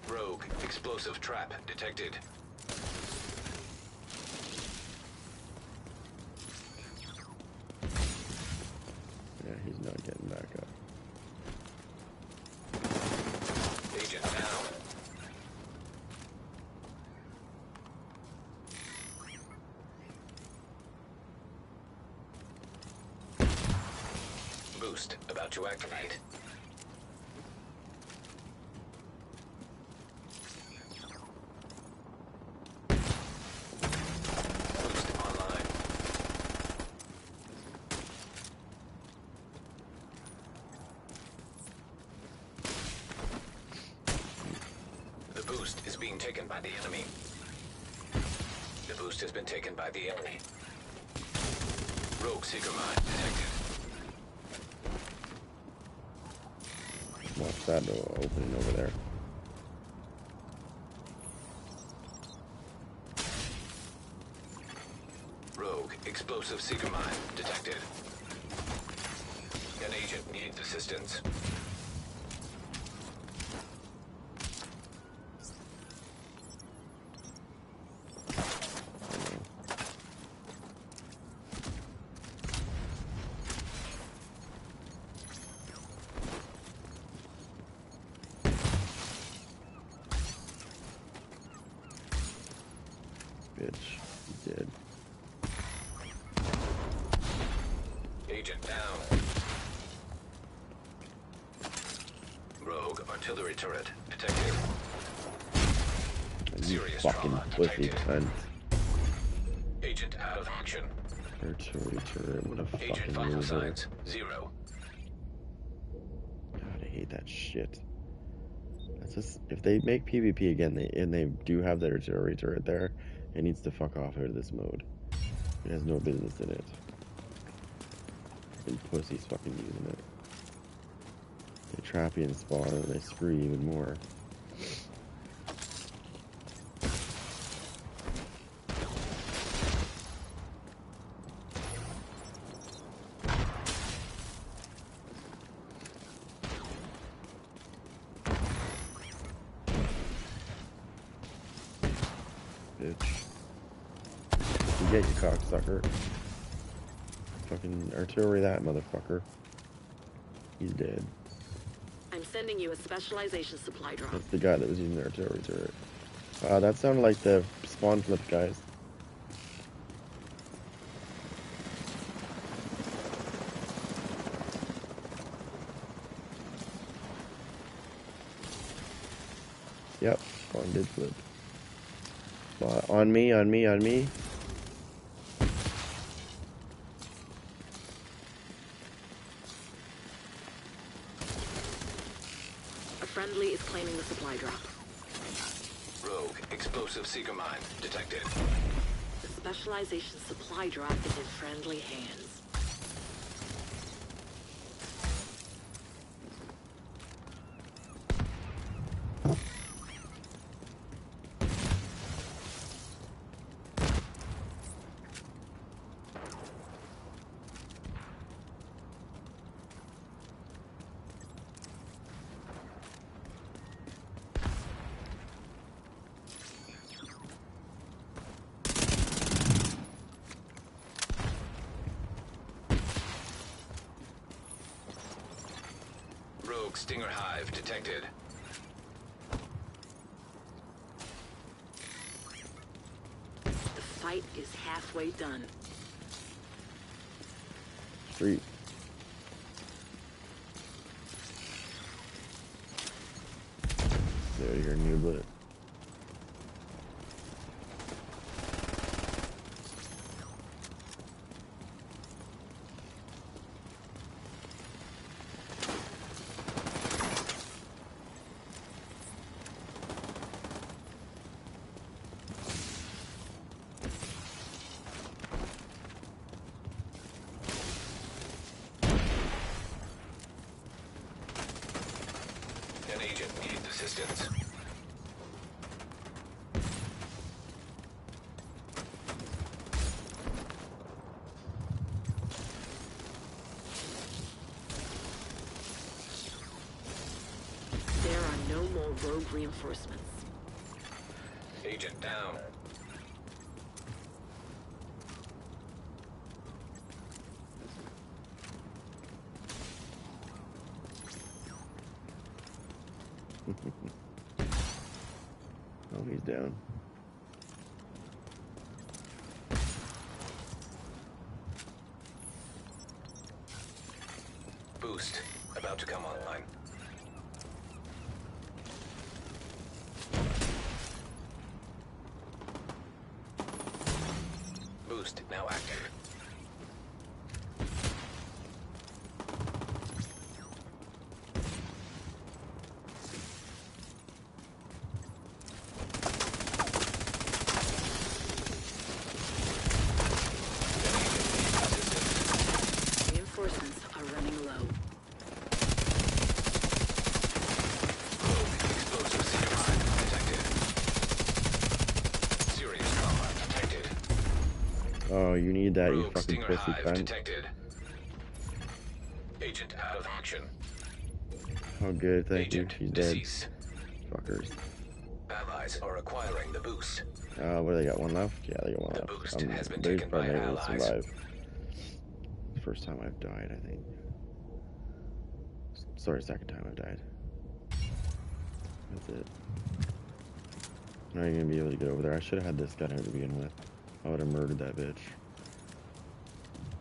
Rogue explosive trap detected. Yeah, he's not getting back up. Agent down. Boost about to activate. Boost online. The boost is being taken by the enemy. The boost has been taken by the enemy. Rogue seeker mine detected. Watch that door opening over there. Rogue explosive seeker mine detected. An agent needs assistance. Bitch, he did. Agent down. Rogue artillery turret detected. You Serious fucking trauma pussy detected. cunt. Agent out of action. Artillery turret, what a Agent fucking vital loser. signs 0. God, I hate that shit. That's just, if they make PvP again, and they do have their artillery turret there, it needs to fuck off out of this mode. It has no business in it. And pussies fucking using it. They trap you and spawn and they screw you even more. Bitch. You get you cocksucker. Fucking artillery that motherfucker. He's dead. I'm sending you a specialization supply drop. That's the guy that was using the artillery turret. That sounded like the spawn flip guys. Yep, spawn did flip. On me, on me, on me. A friendly is claiming the supply drop. Rogue explosive seeker mine detected. The specialization supply drop is in friendly hands. Rogue Stinger Hive detected. The fight is halfway done. Street. There, you're new bullet. An agent needs assistance. There are no more rogue reinforcements. Agent down. Oh, he's down. Boost about to come online. Boost now active. Reinforcements are running low. Explosive seeker mine detected. Serious trauma detected. Oh, you need that, you Rogue fucking Stinger pussy Hive cunt. detected. Agent out of action. Oh, good, thank Agent you. She's dead. deceased. Fuckers. Allies are acquiring the boost. What do they got? One left? Yeah, they got one The left. boost has been They're taken probably by not able to allies. survive. First time I've died, I think. Sorry, second time I've died. That's it. I'm not even gonna be able to get over there. I should have had this gun out to begin with. I would have murdered that bitch.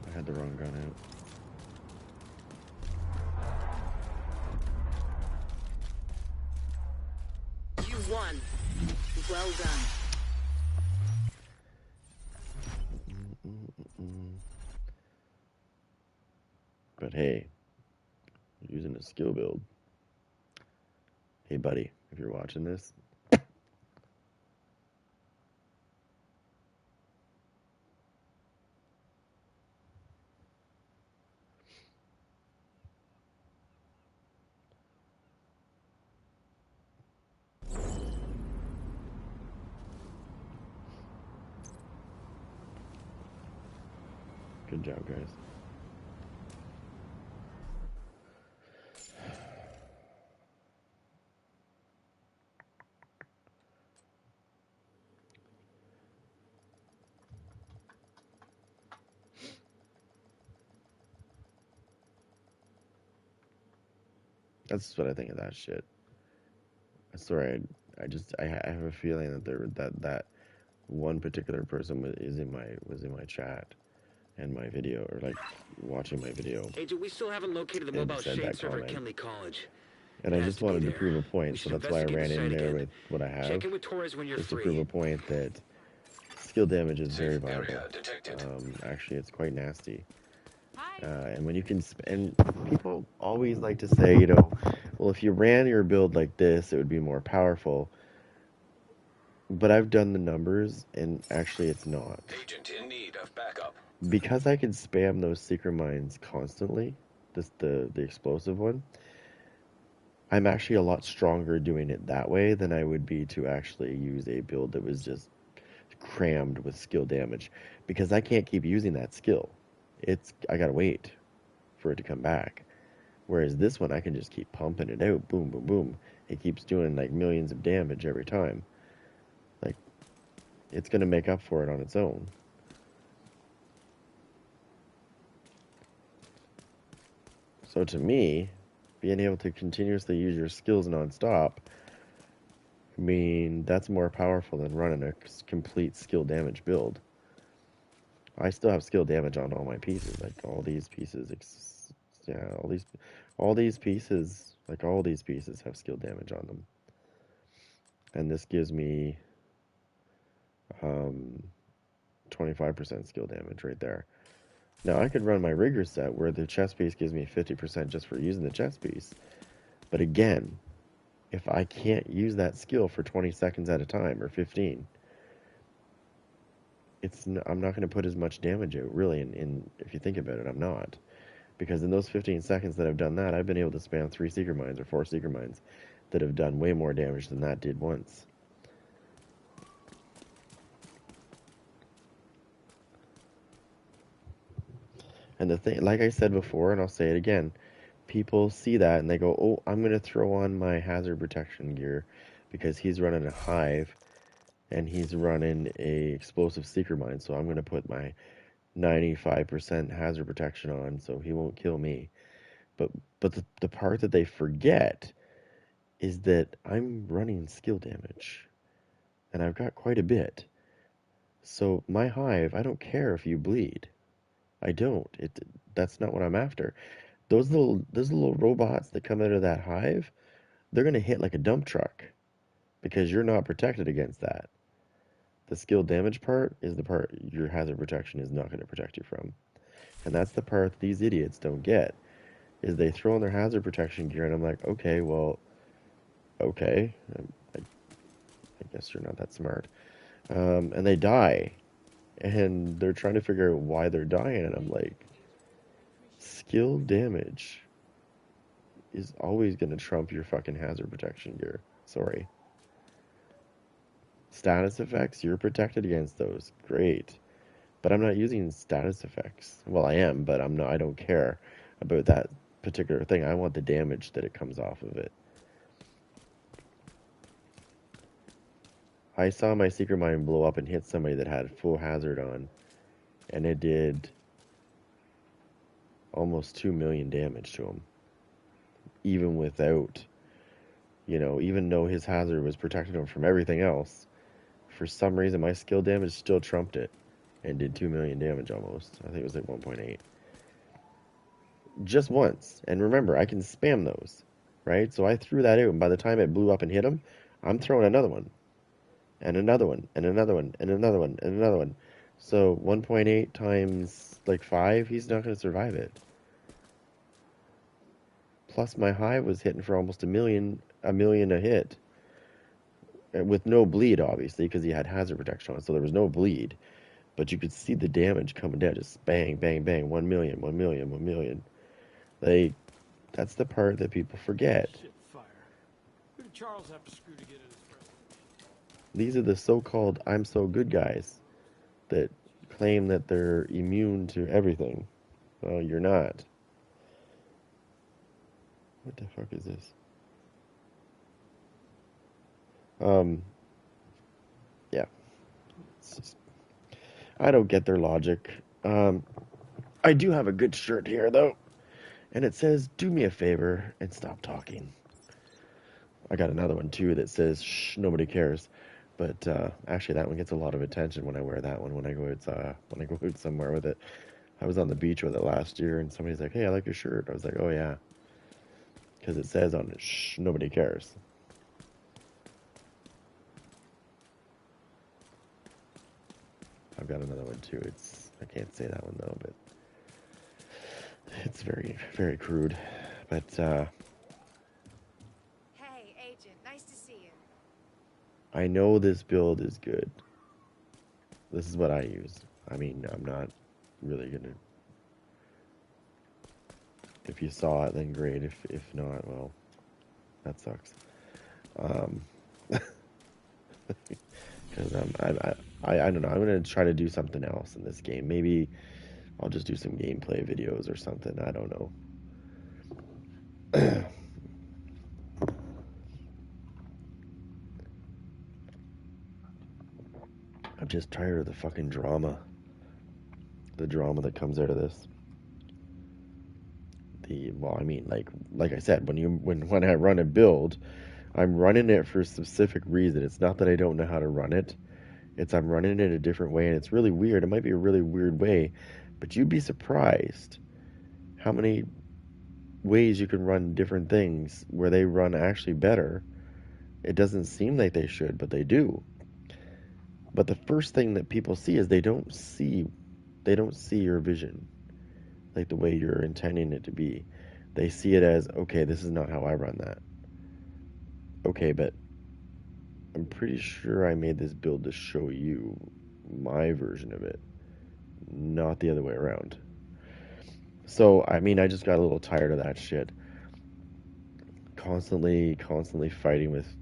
I had the wrong gun out. You won. Well done. But hey, using a skill build. Hey buddy, if you're watching this, Good job, guys. That's what I think of that shit. I swear, I have a feeling that that one particular person was in my chat and my video, or like watching my video, Agent, we still haven't located the and mobile said shade that server at comment. Kenley College. And It I has just to be wanted to there. prove a We point, so should that's why I investigate ran the in site there again. with what I have, Check in with Torres when you're just to free. prove a point that skill damage is very Safe viable. area detected. Actually, it's quite nasty. And when you can, and people always like to say, you know, well, if you ran your build like this, it would be more powerful. But I've done the numbers, and actually, it's not. Agent in need of backup. Because I can spam those secret mines constantly, the explosive one, I'm actually a lot stronger doing it that way than I would be to actually use a build that was just crammed with skill damage. Because I can't keep using that skill. I gotta wait for it to come back. Whereas this one, I can just keep pumping it out, boom, boom, boom. It keeps doing like millions of damage every time. Like, it's gonna make up for it on its own. So to me, being able to continuously use your skills nonstop, I mean, that's more powerful than running a complete skill damage build. I still have skill damage on all my pieces, like all these pieces, yeah, all these pieces, like all these pieces have skill damage on them. And this gives me 25% skill damage right there. Now I could run my rigger set where the chest piece gives me 50% just for using the chest piece. But again, if I can't use that skill for 20 seconds at a time or 15, I'm not going to put as much damage out, really, if you think about it, I'm not. Because in those 15 seconds that I've done that, I've been able to spam 3 Seeker Mines or 4 Seeker Mines that have done way more damage than that did once. And the thing, like I said before, and I'll say it again, people see that and they go, oh, I'm going to throw on my hazard protection gear because he's running a hive and he's running a explosive seeker mine, so I'm going to put my 95% hazard protection on so he won't kill me. But the part that they forget is that I'm running skill damage, and I've got quite a bit. So my hive, I don't care if you bleed. I don't. That's not what I'm after. Those little robots that come out of that hive, they're gonna hit like a dump truck because you're not protected against that. The skill damage part is the part your hazard protection is not gonna protect you from. And that's the part these idiots don't get, is they throw on their hazard protection gear and I'm like, okay, well, okay. I guess you're not that smart. And they die. And they're trying to figure out why they're dying, and I'm like, skill damage is always going to trump your fucking hazard protection gear. Sorry. Status effects, you're protected against those. Great. But I'm not using status effects. Well, I am, but I don't care about that particular thing. I want the damage that it comes off of it. I saw my Seeker Mine blow up and hit somebody that had full hazard on, and it did almost 2 million damage to him. Even without, even though his hazard was protecting him from everything else, for some reason my skill damage still trumped it and did 2 million damage almost. I think it was like 1.8. Just once. And remember, I can spam those, right? So I threw that out, and by the time it blew up and hit him, I'm throwing another one. And another one, and another one, and another one, and another one. So 1.8 times like 5, he's not going to survive it. Plus my hive was hitting for almost a million a hit. With no bleed, obviously, because he had hazard protection on, so there was no bleed. But you could see the damage coming down, just bang, bang, bang, 1 million, 1 million, 1 million. That's the part that people forget. Shit, fire. Who did Charles have to screw to get in his president? These are the so-called I'm so good guys that claim that they're immune to everything. Well, you're not. What the fuck is this? Yeah. It's just, I don't get their logic. I do have a good shirt here, though. And it says, do me a favor and stop talking. I got another one, too, that says, shh, nobody cares. But actually, that one gets a lot of attention when I wear that one, when I go out somewhere with it. I was on the beach with it last year, and somebody's like, hey, I like your shirt. I was like, oh, yeah. Because it says on it, shh, nobody cares. I've got another one, too. I can't say that one, though, but it's very, very crude. But, Hey, Agent. Nice to see you. I know this build is good. This is what I use. I mean, I'm not really gonna... If you saw it, then great. If not, well, that sucks. Because I don't know. I'm gonna try to do something else in this game. Maybe I'll just do some gameplay videos or something. I don't know. I'm just tired of the fucking drama. The drama that comes out of this. Well, I mean, like I said, when I run a build, I'm running it for a specific reason. It's not that I don't know how to run it. It's I'm running it a different way, and it's really weird. It might be a really weird way, but you'd be surprised how many ways you can run different things where they run actually better. It doesn't seem like they should, but they do. But the first thing that people see is they don't see your vision like the way you're intending it to be. They see it as, okay, this is not how I run that. Okay, but I'm pretty sure I made this build to show you my version of it, not the other way around. So, I mean, I just got a little tired of that shit. Constantly fighting with,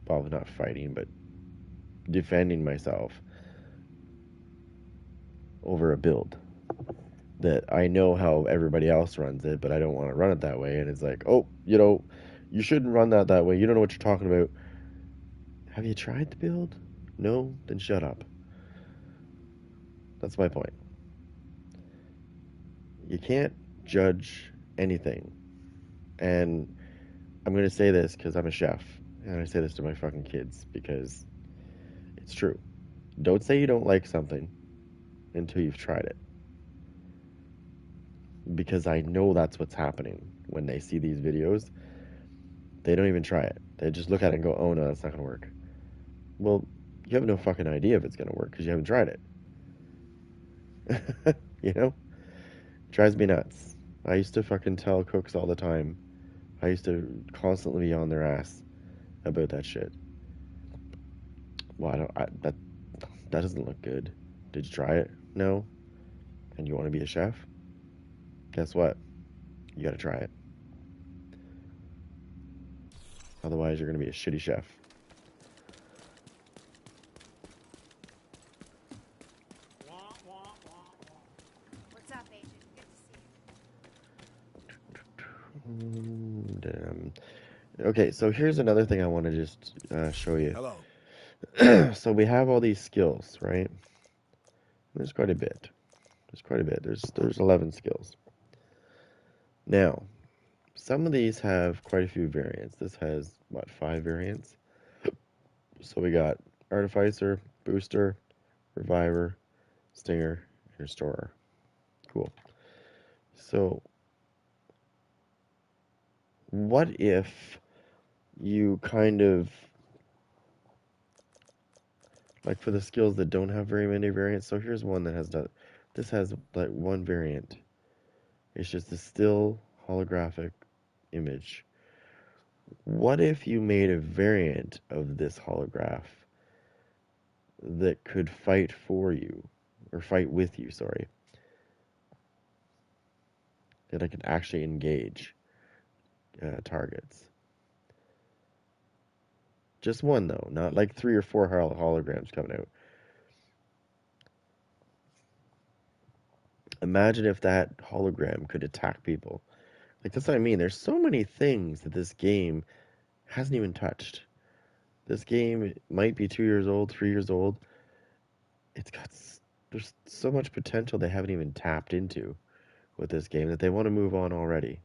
well, not fighting, but defending myself over a build that I know how everybody else runs it, but I don't want to run it that way. And it's like, oh, you shouldn't run that way. You don't know what you're talking about. Have you tried the build? No? Then shut up. That's my point. You can't judge anything. And I'm going to say this because I'm a chef. And I say this to my fucking kids because it's true. Don't say you don't like something until you've tried it. Because I know that's what's happening when they see these videos. They don't even try it. They just look at it and go, oh no, that's not going to work. Well, you have no fucking idea if it's going to work because you haven't tried it. You know? It drives me nuts. I used to fucking tell cooks all the time. I used to constantly be on their ass about that shit. Well, that doesn't look good. Did you try it? No. And you want to be a chef? Guess what? You got to try it. Otherwise, you're going to be a shitty chef. What's up, Agent? Good to see you. Okay, so here's another thing I want to just show you. Hello. So we have all these skills, right? There's quite a bit. There's 11 skills. Now, some of these have quite a few variants. This has, what, 5 variants? So we got Artificer, Booster, Reviver, Stinger, and Restorer. Cool. So, what if you kind of, like for the skills that don't have very many variants, so here's one that has, this has like one variant. It's just a still holographic image. What if you made a variant of this holograph that could fight for you, or fight with you, sorry, that I could actually engage targets? Just one, though, not like 3 or 4 holograms coming out. Imagine if that hologram could attack people. Like, that's what I mean. There's so many things that this game hasn't even touched. This game might be 2 years old, 3 years old. There's so much potential they haven't even tapped into with this game that they want to move on already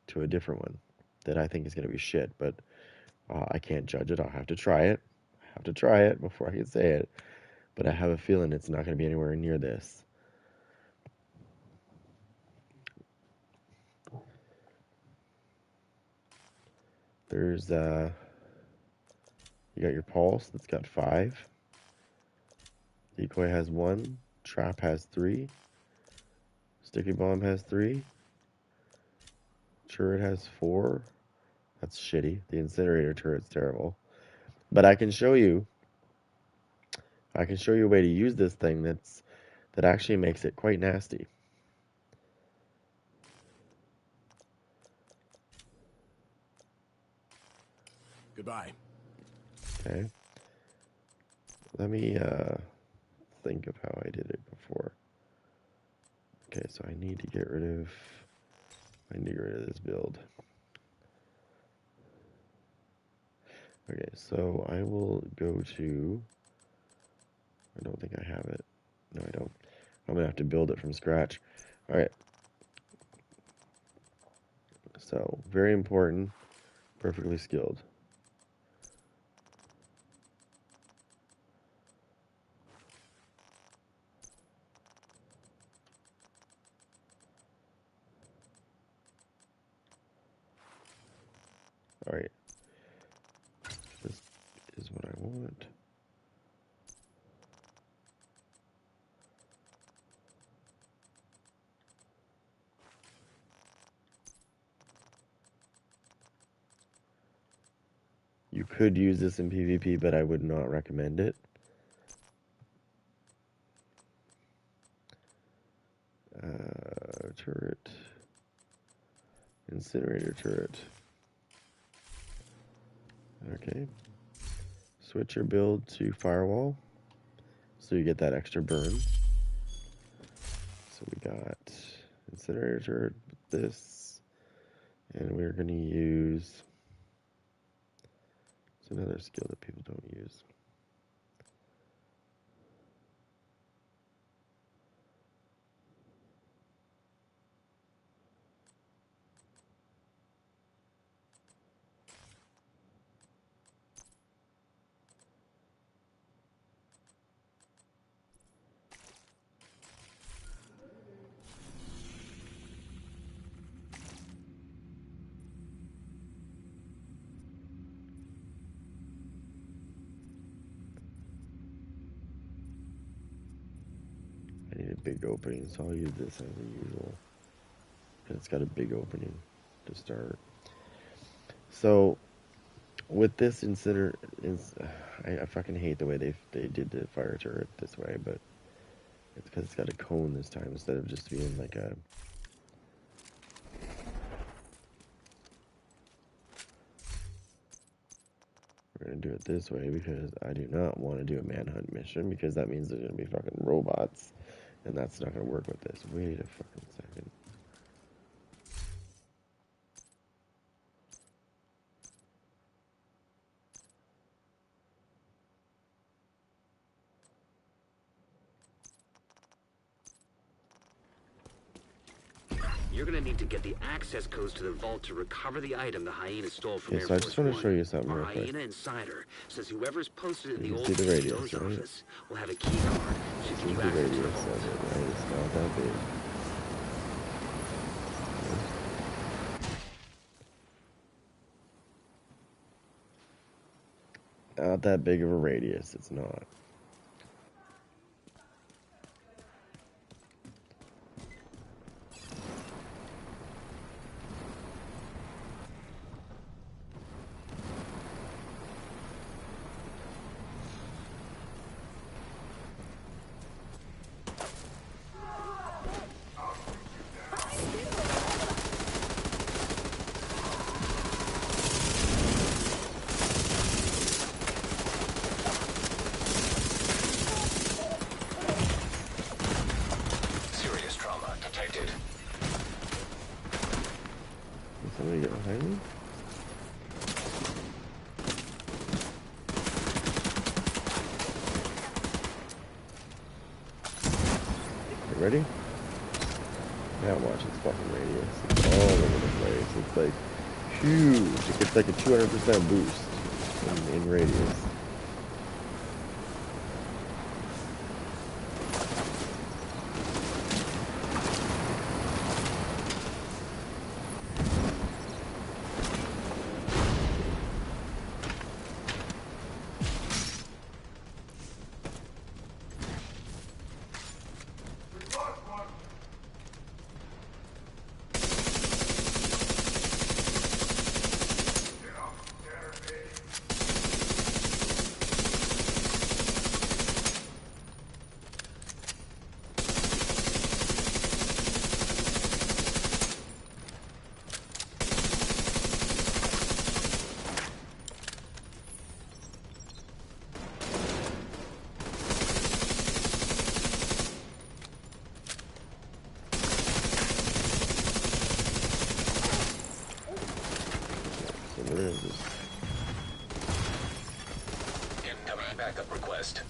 to a different one that I think is going to be shit. But I can't judge it. I'll have to try it. I have to try it before I can say it. But I have a feeling it's not going to be anywhere near this. There's you got your pulse that's got 5. Decoy has 1. Trap has 3. Sticky bomb has 3. Turret has 4. That's shitty. The incinerator turret's terrible. But I can show you a way to use this thing that actually makes it quite nasty. Goodbye. Okay. Let me think of how I did it before. Okay, so I need to get rid of this build. Okay, so I will go to, I don't think I have it. No, I don't. I'm gonna have to build it from scratch. All right. So, very important, perfectly skilled. All right. This is what I want. You could use this in PvP, but I would not recommend it. Turret. Incinerator turret. Okay. Switch your build to firewall, so you get that extra burn. So we got incinerator turret with this, and we're going to use, it's another skill that people don't use. I need a big opening, so I'll use this as usual. And it's got a big opening to start. So with this I fucking hate the way they did the fire turret this way, but it's because it's got a cone this time instead of just being like a. We're gonna do it this way because I do not want to do a manhunt mission, because that means there's gonna be fucking robots, and that's not gonna work with this. Wait a fucking second. You're gonna need to get the access codes to the vault to recover the item the hyena stole from Okay, Air so I Force just want to One. show you something Our real quick. hyena insider says whoever's posted in You the can old see the radius, CEO's right? office will have a key card to give Here's you the access to the radius vault. of it, right? It's not that big. Not that big of a radius, it's not. ready? Now watch its fucking radius. It's all over the place. It's like huge. It gets like a 200% boost in radius. Incoming backup request.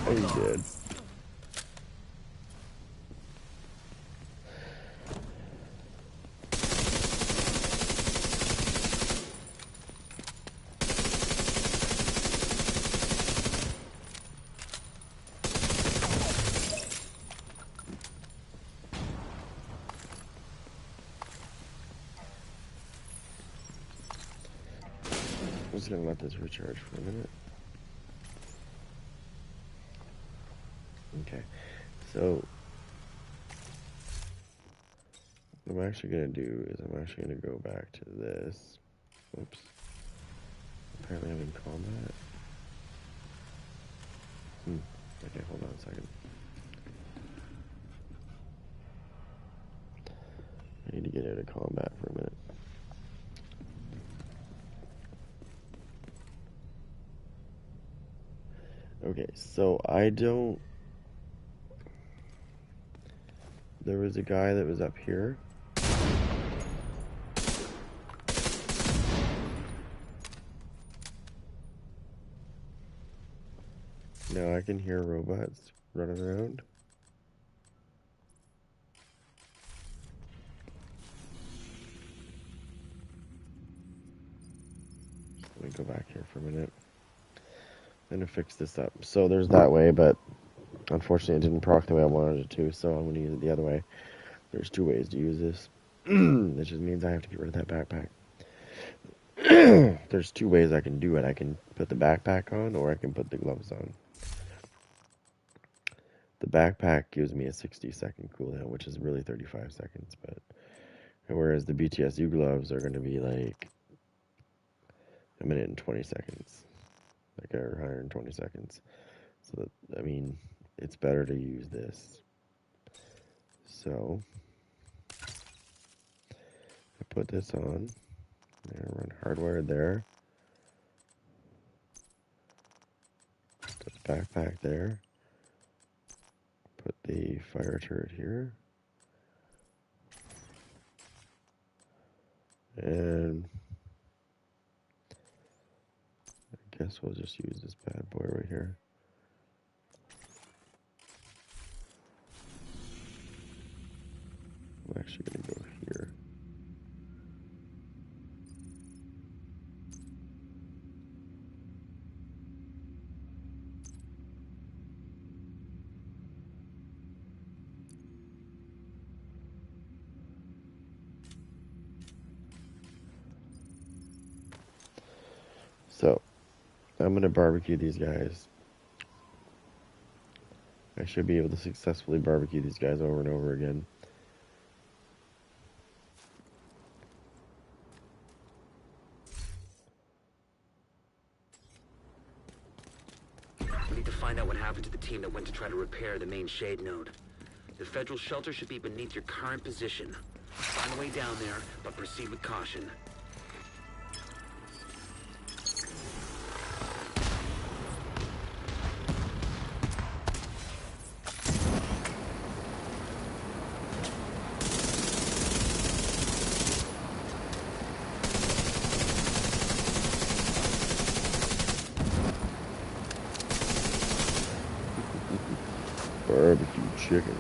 Oh, you did. I'm just gonna let this recharge for a minute. Okay, so what I'm actually gonna do is I'm actually gonna go back to this. Oops. Apparently I'm in combat. Okay, hold on a second. I need to get out of combat for a minute. Okay, so there was a guy that was up here. Now I can hear robots running around. Let me go back here for a minute. I'm gonna fix this up. So there's that way, but unfortunately it didn't proc the way I wanted it to, so I'm gonna use it the other way. There's two ways to use this. That just means I have to get rid of that backpack. There's two ways I can do it. I can put the backpack on, or I can put the gloves on. The backpack gives me a 60-second cooldown, which is really 35 seconds, but whereas the BTSU gloves are going to be like a minute and 20 seconds, like 120 seconds. So that, I mean, it's better to use this. So I put this on. I run hardwired there. Put the backpack there. Put the fire turret here. And I guess we'll just use this bad boy right here. I'm actually going to go here. So, I'm gonna barbecue these guys. I should be able to successfully barbecue these guys over and over again. We need to find out what happened to the team that went to try to repair the main shade node. The federal shelter should be beneath your current position. Find a way down there, but proceed with caution. Barbecue chicken.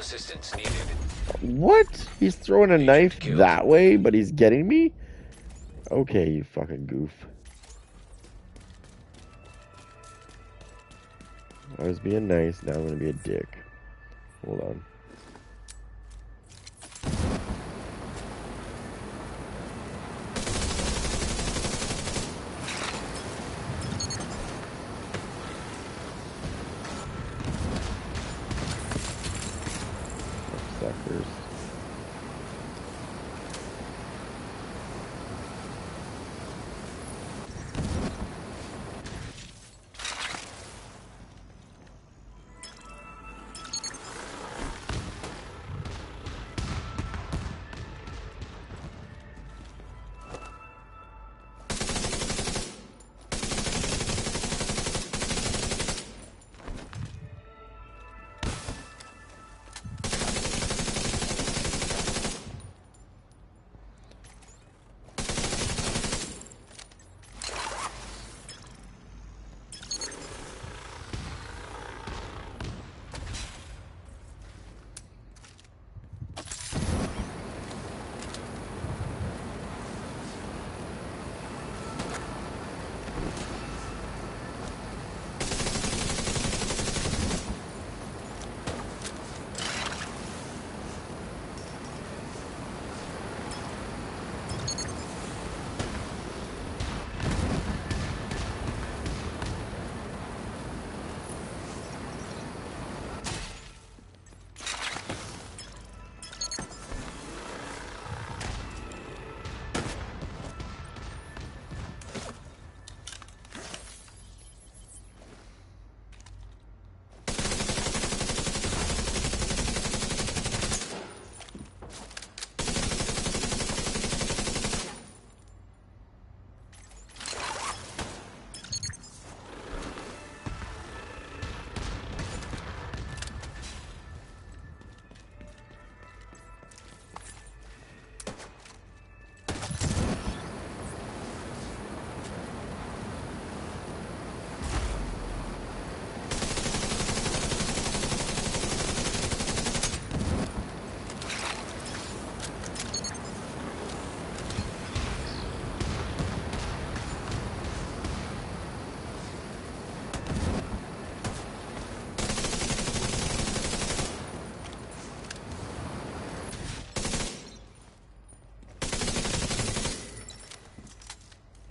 Assistance needed. What? He's throwing a knife that way, but he's getting me? Okay, you fucking goof. I was being nice, now I'm gonna be a dick. Hold on. Suckers.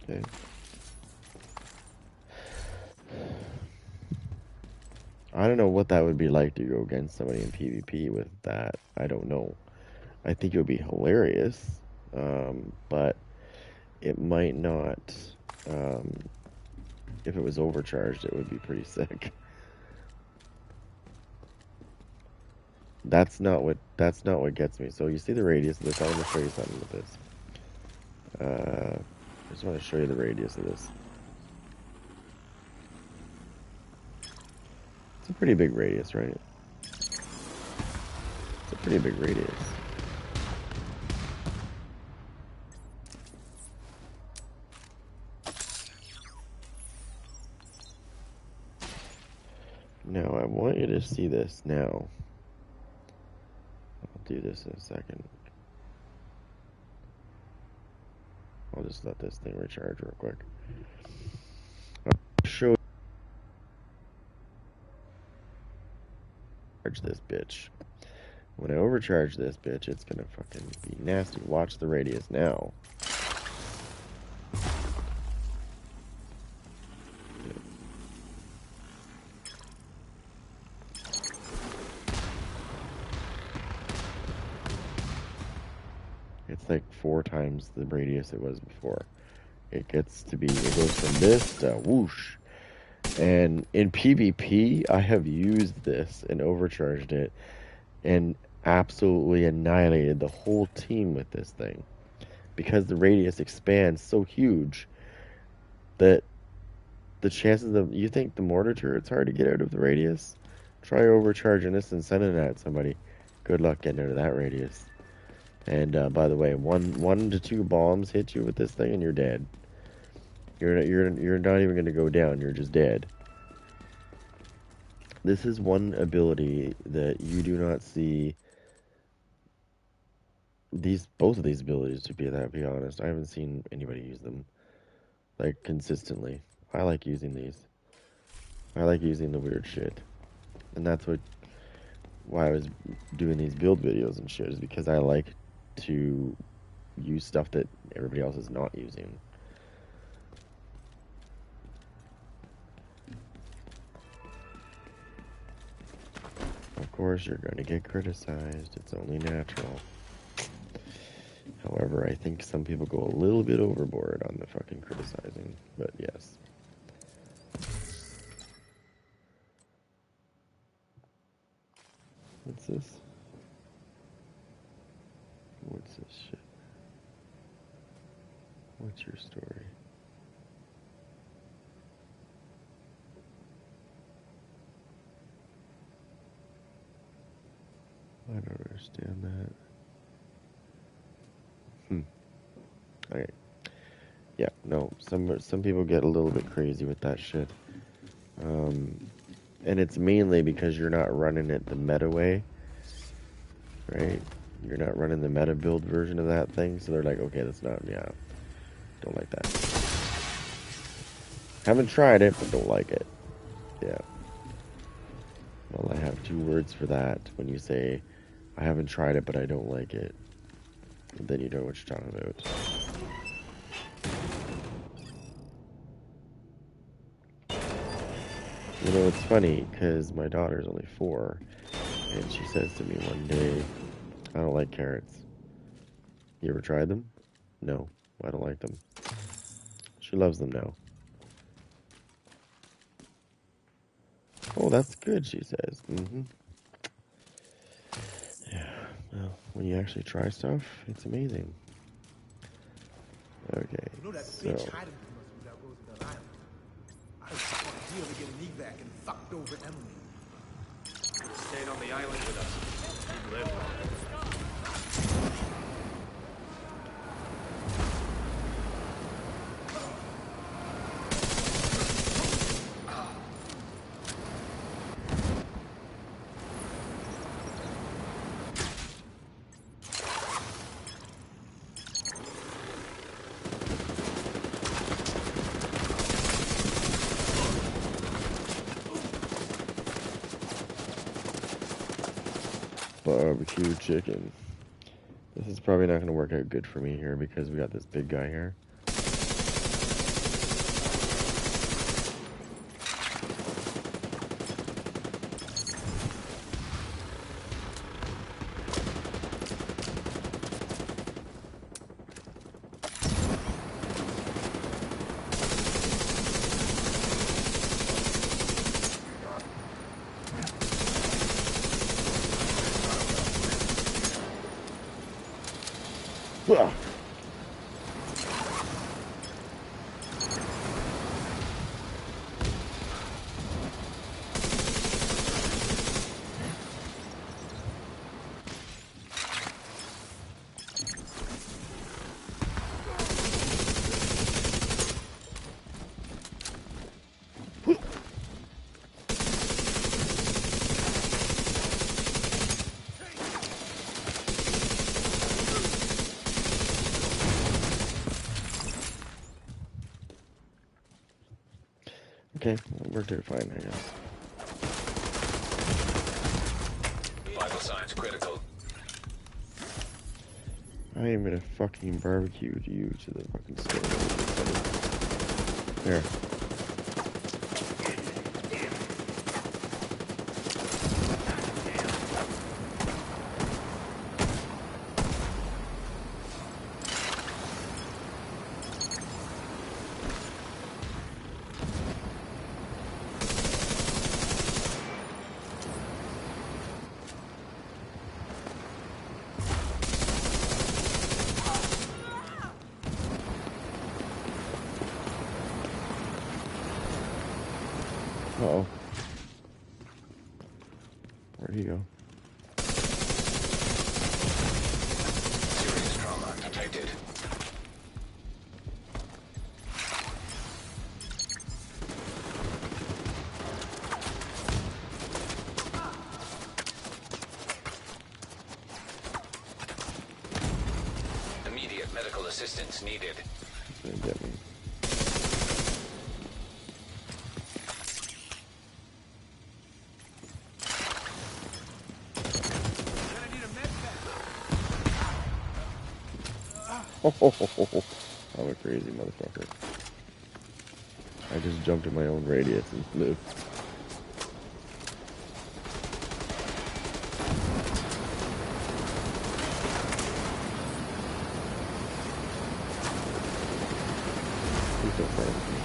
Okay. I don't know what that would be like to go against somebody in PvP with that. I don't know. I think it would be hilarious, but it might not. If it was overcharged, it would be pretty sick. That's not what gets me. So you see the radius of this. I want to show you something with this. I just want to show you the radius of this. It's a pretty big radius, right? It's a pretty big radius. Now, I want you to see this now. I'll do this in a second. I'll just let this thing recharge real quick. I'll show this bitch. When I overcharge this bitch, it's gonna fucking be nasty. Watch the radius now. It's like 4 times the radius it was before. It goes from this to whoosh. And in PvP, I have used this and overcharged it and absolutely annihilated the whole team with this thing. Because the radius expands so huge that the chances of... You think the mortar turret's hard to get out of the radius? Try overcharging this and sending it at somebody. Good luck getting out of that radius. And by the way, one to 2 bombs hit you with this thing and you're dead. You're not even going to go down. You're just dead. This is one ability that you do not see. Both of these abilities, to be honest, I haven't seen anybody use them like consistently. I like using these. I like using the weird shit, and that's why I was doing these build videos and shit, is because I like to use stuff that everybody else is not using. Of course, you're going to get criticized. It's only natural. However, I think some people go a little bit overboard on the fucking criticizing. But yes. What's this? What's this shit? What's your story? I don't understand that. Okay. Yeah, no, some people get a little bit crazy with that shit. And it's mainly because you're not running it the meta way, right? You're not running the meta build version of that thing, so they're like, okay, that's not, yeah, don't like that. Haven't tried it, but don't like it. Yeah. Well, I have 2 words for that. When you say, I haven't tried it, but I don't like it, then you know what you're talking about. You know, it's funny, because my daughter's only 4, and she says to me one day, I don't like carrots. You ever tried them? No, I don't like them. She loves them now. Oh, that's good, she says. Yeah, well, when you actually try stuff, it's amazing. Okay, You know that so... bitch hiding from us without Roosevelt Island. I was just on a deal to get an evac and fucked over Emily. Could have stayed on the island with us. He'd live. Barbecue chicken. This is probably not going to work out good for me here because we got this big guy here. Ugh. Okay, well, we're doing fine, I guess. Vital signs critical. I am gonna fucking barbecue you to the fucking stove. There. Uh-oh. Where'd he go? Serious trauma detected. Immediate medical assistance needed. He's gonna get me. I'm a crazy motherfucker. I just jumped in my own radius and flew. He's so far with me.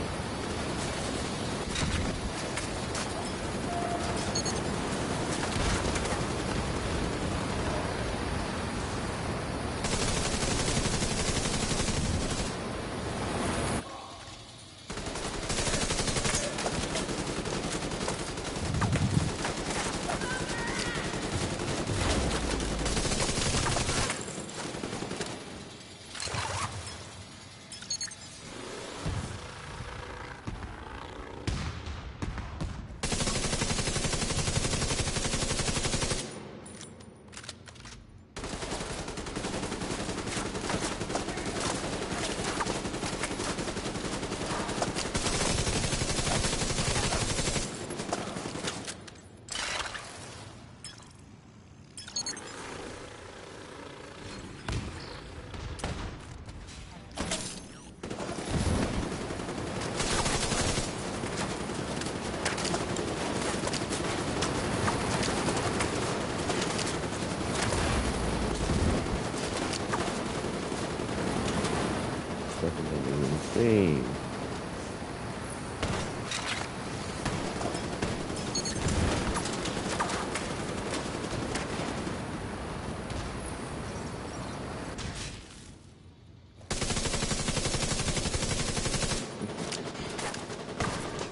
Fucking insane.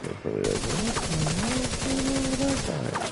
They're probably like, what the hell?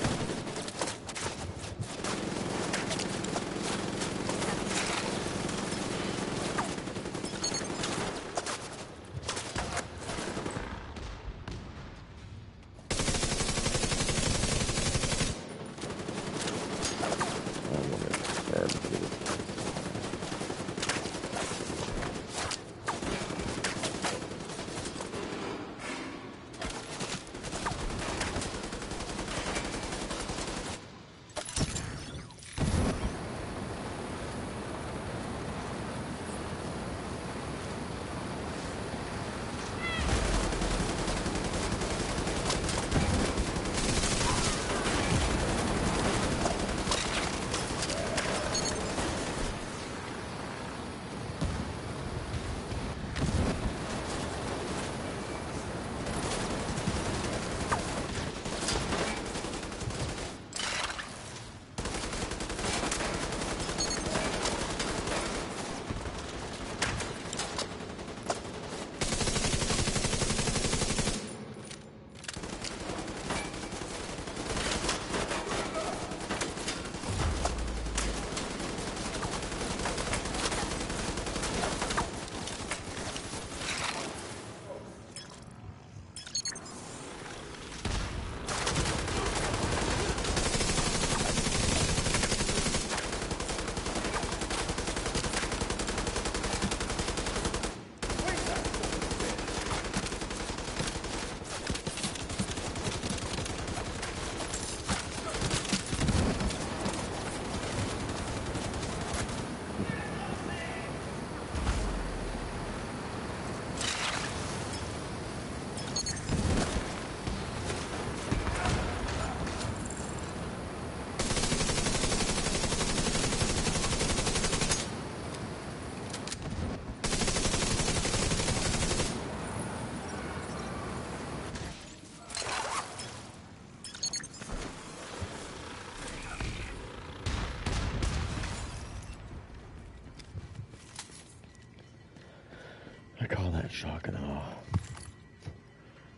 I call that shock and awe.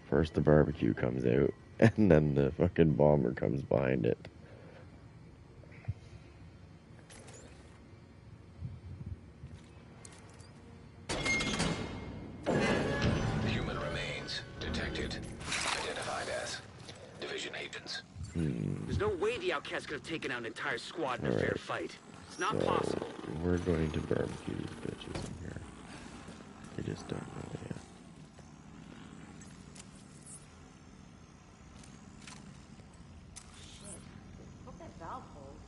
First the barbecue comes out, and then the fucking bomber comes behind it. Human remains detected. Identified as division agents. There's no way the outcasts could have taken out an entire squad in a fair fight. It's not So, possible. we're going to barbecue these bitches in here. They just don't know it yet. Hope that valve holds.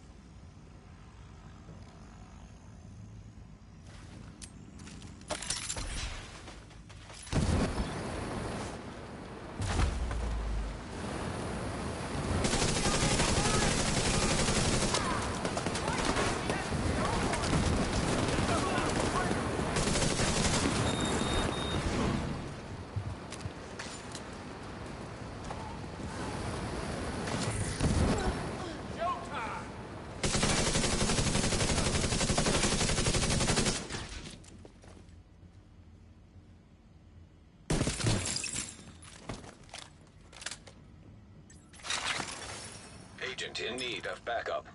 Agent in need of backup.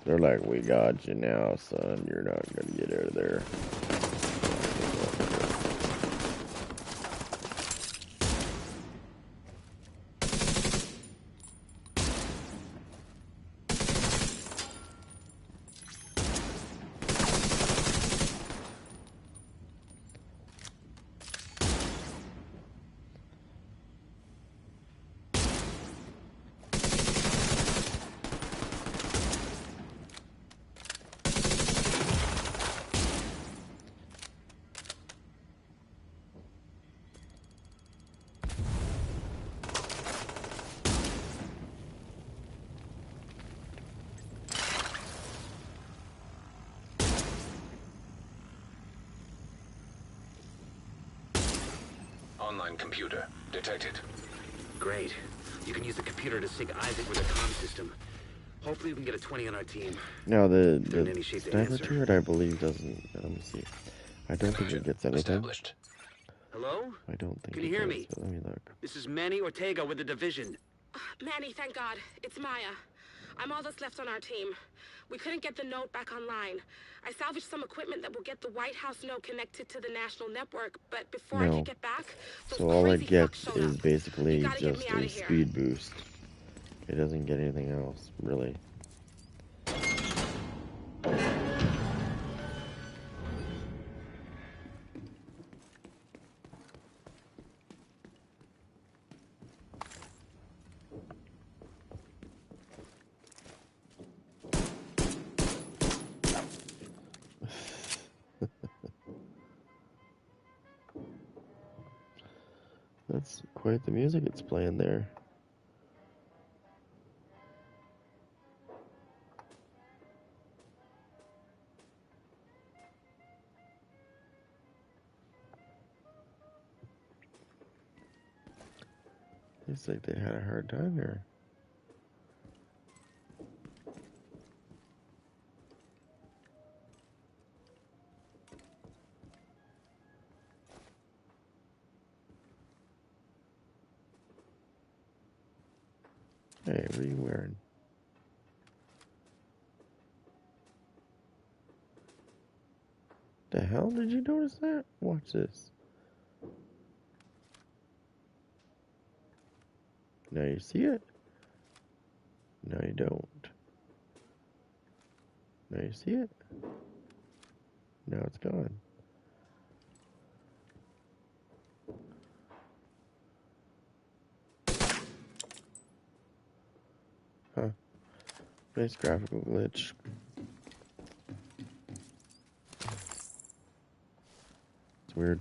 They're like, we got you now, son. You're not gonna get out of there. Online computer detected. Great. You can use the computer to sync Isaac with a comm system. Hopefully we can get a 20 on our team. Now, the In any shape to sniper answer. turret, I believe, doesn't... Let me see. I don't think it gets anything. Established. Hello? I don't think Can it you hear does, me? but let me look. This is Manny Ortega with the Division. Manny, thank God. It's Maya. I'm all that's left on our team. We couldn't get the node back online. I salvaged some equipment that will get the White House node connected to the national network, but before I No. could get back, those So all it crazy fucks gets showed is up. basically You gotta get me just out a of here. speed boost. It doesn't get anything else, really. That's quite the music it's playing there. Looks like they had a hard time here. Hey, what are you wearing? The hell, did you notice that? Watch this. Now you see it? No, you don't. Now you see it? Now it's gone. Huh. Nice graphical glitch. It's weird.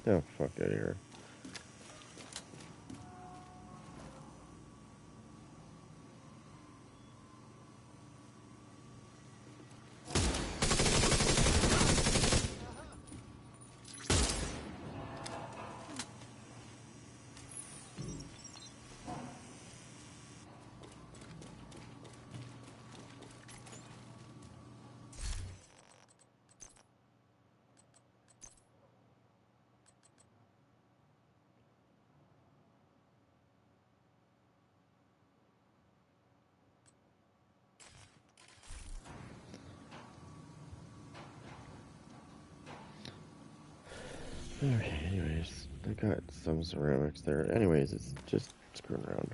Oh, fuck out of here. Okay, anyways, I got some ceramics there. Anyways, it's just screwing around.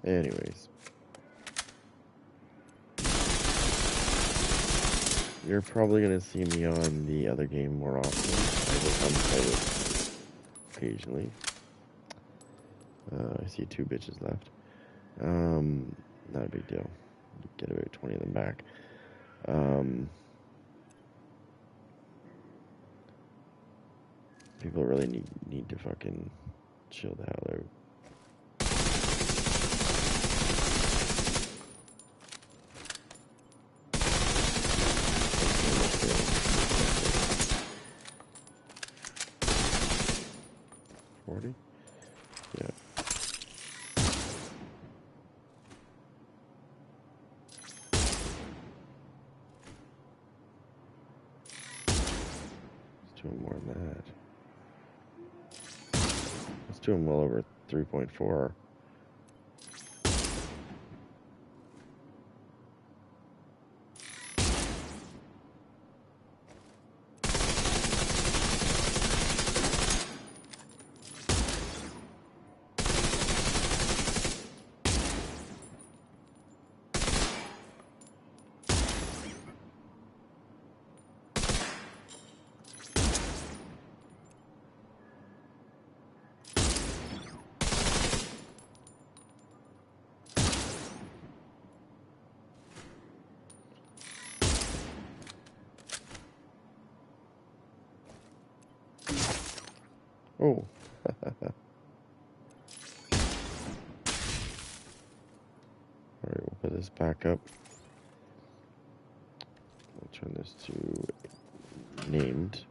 Anyways. You're probably going to see me on the other game more often. I will come play it occasionally. I see 2 bitches left. Not a big deal. Get about 20 of them back. People really need to fucking chill the hell out. 40? Yeah. Let's do more than that. Let's do them well over 3.4. Oh. Alright, we'll put this back up. We'll turn this to named.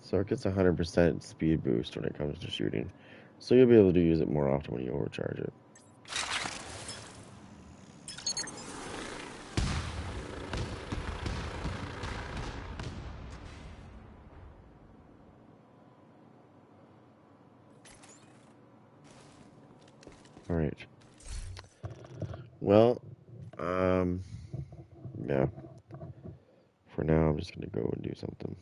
So it gets 100% speed boost when it comes to shooting. So you'll be able to use it more often when you overcharge it. Alright. Well, yeah. For now, I'm just gonna go and do something.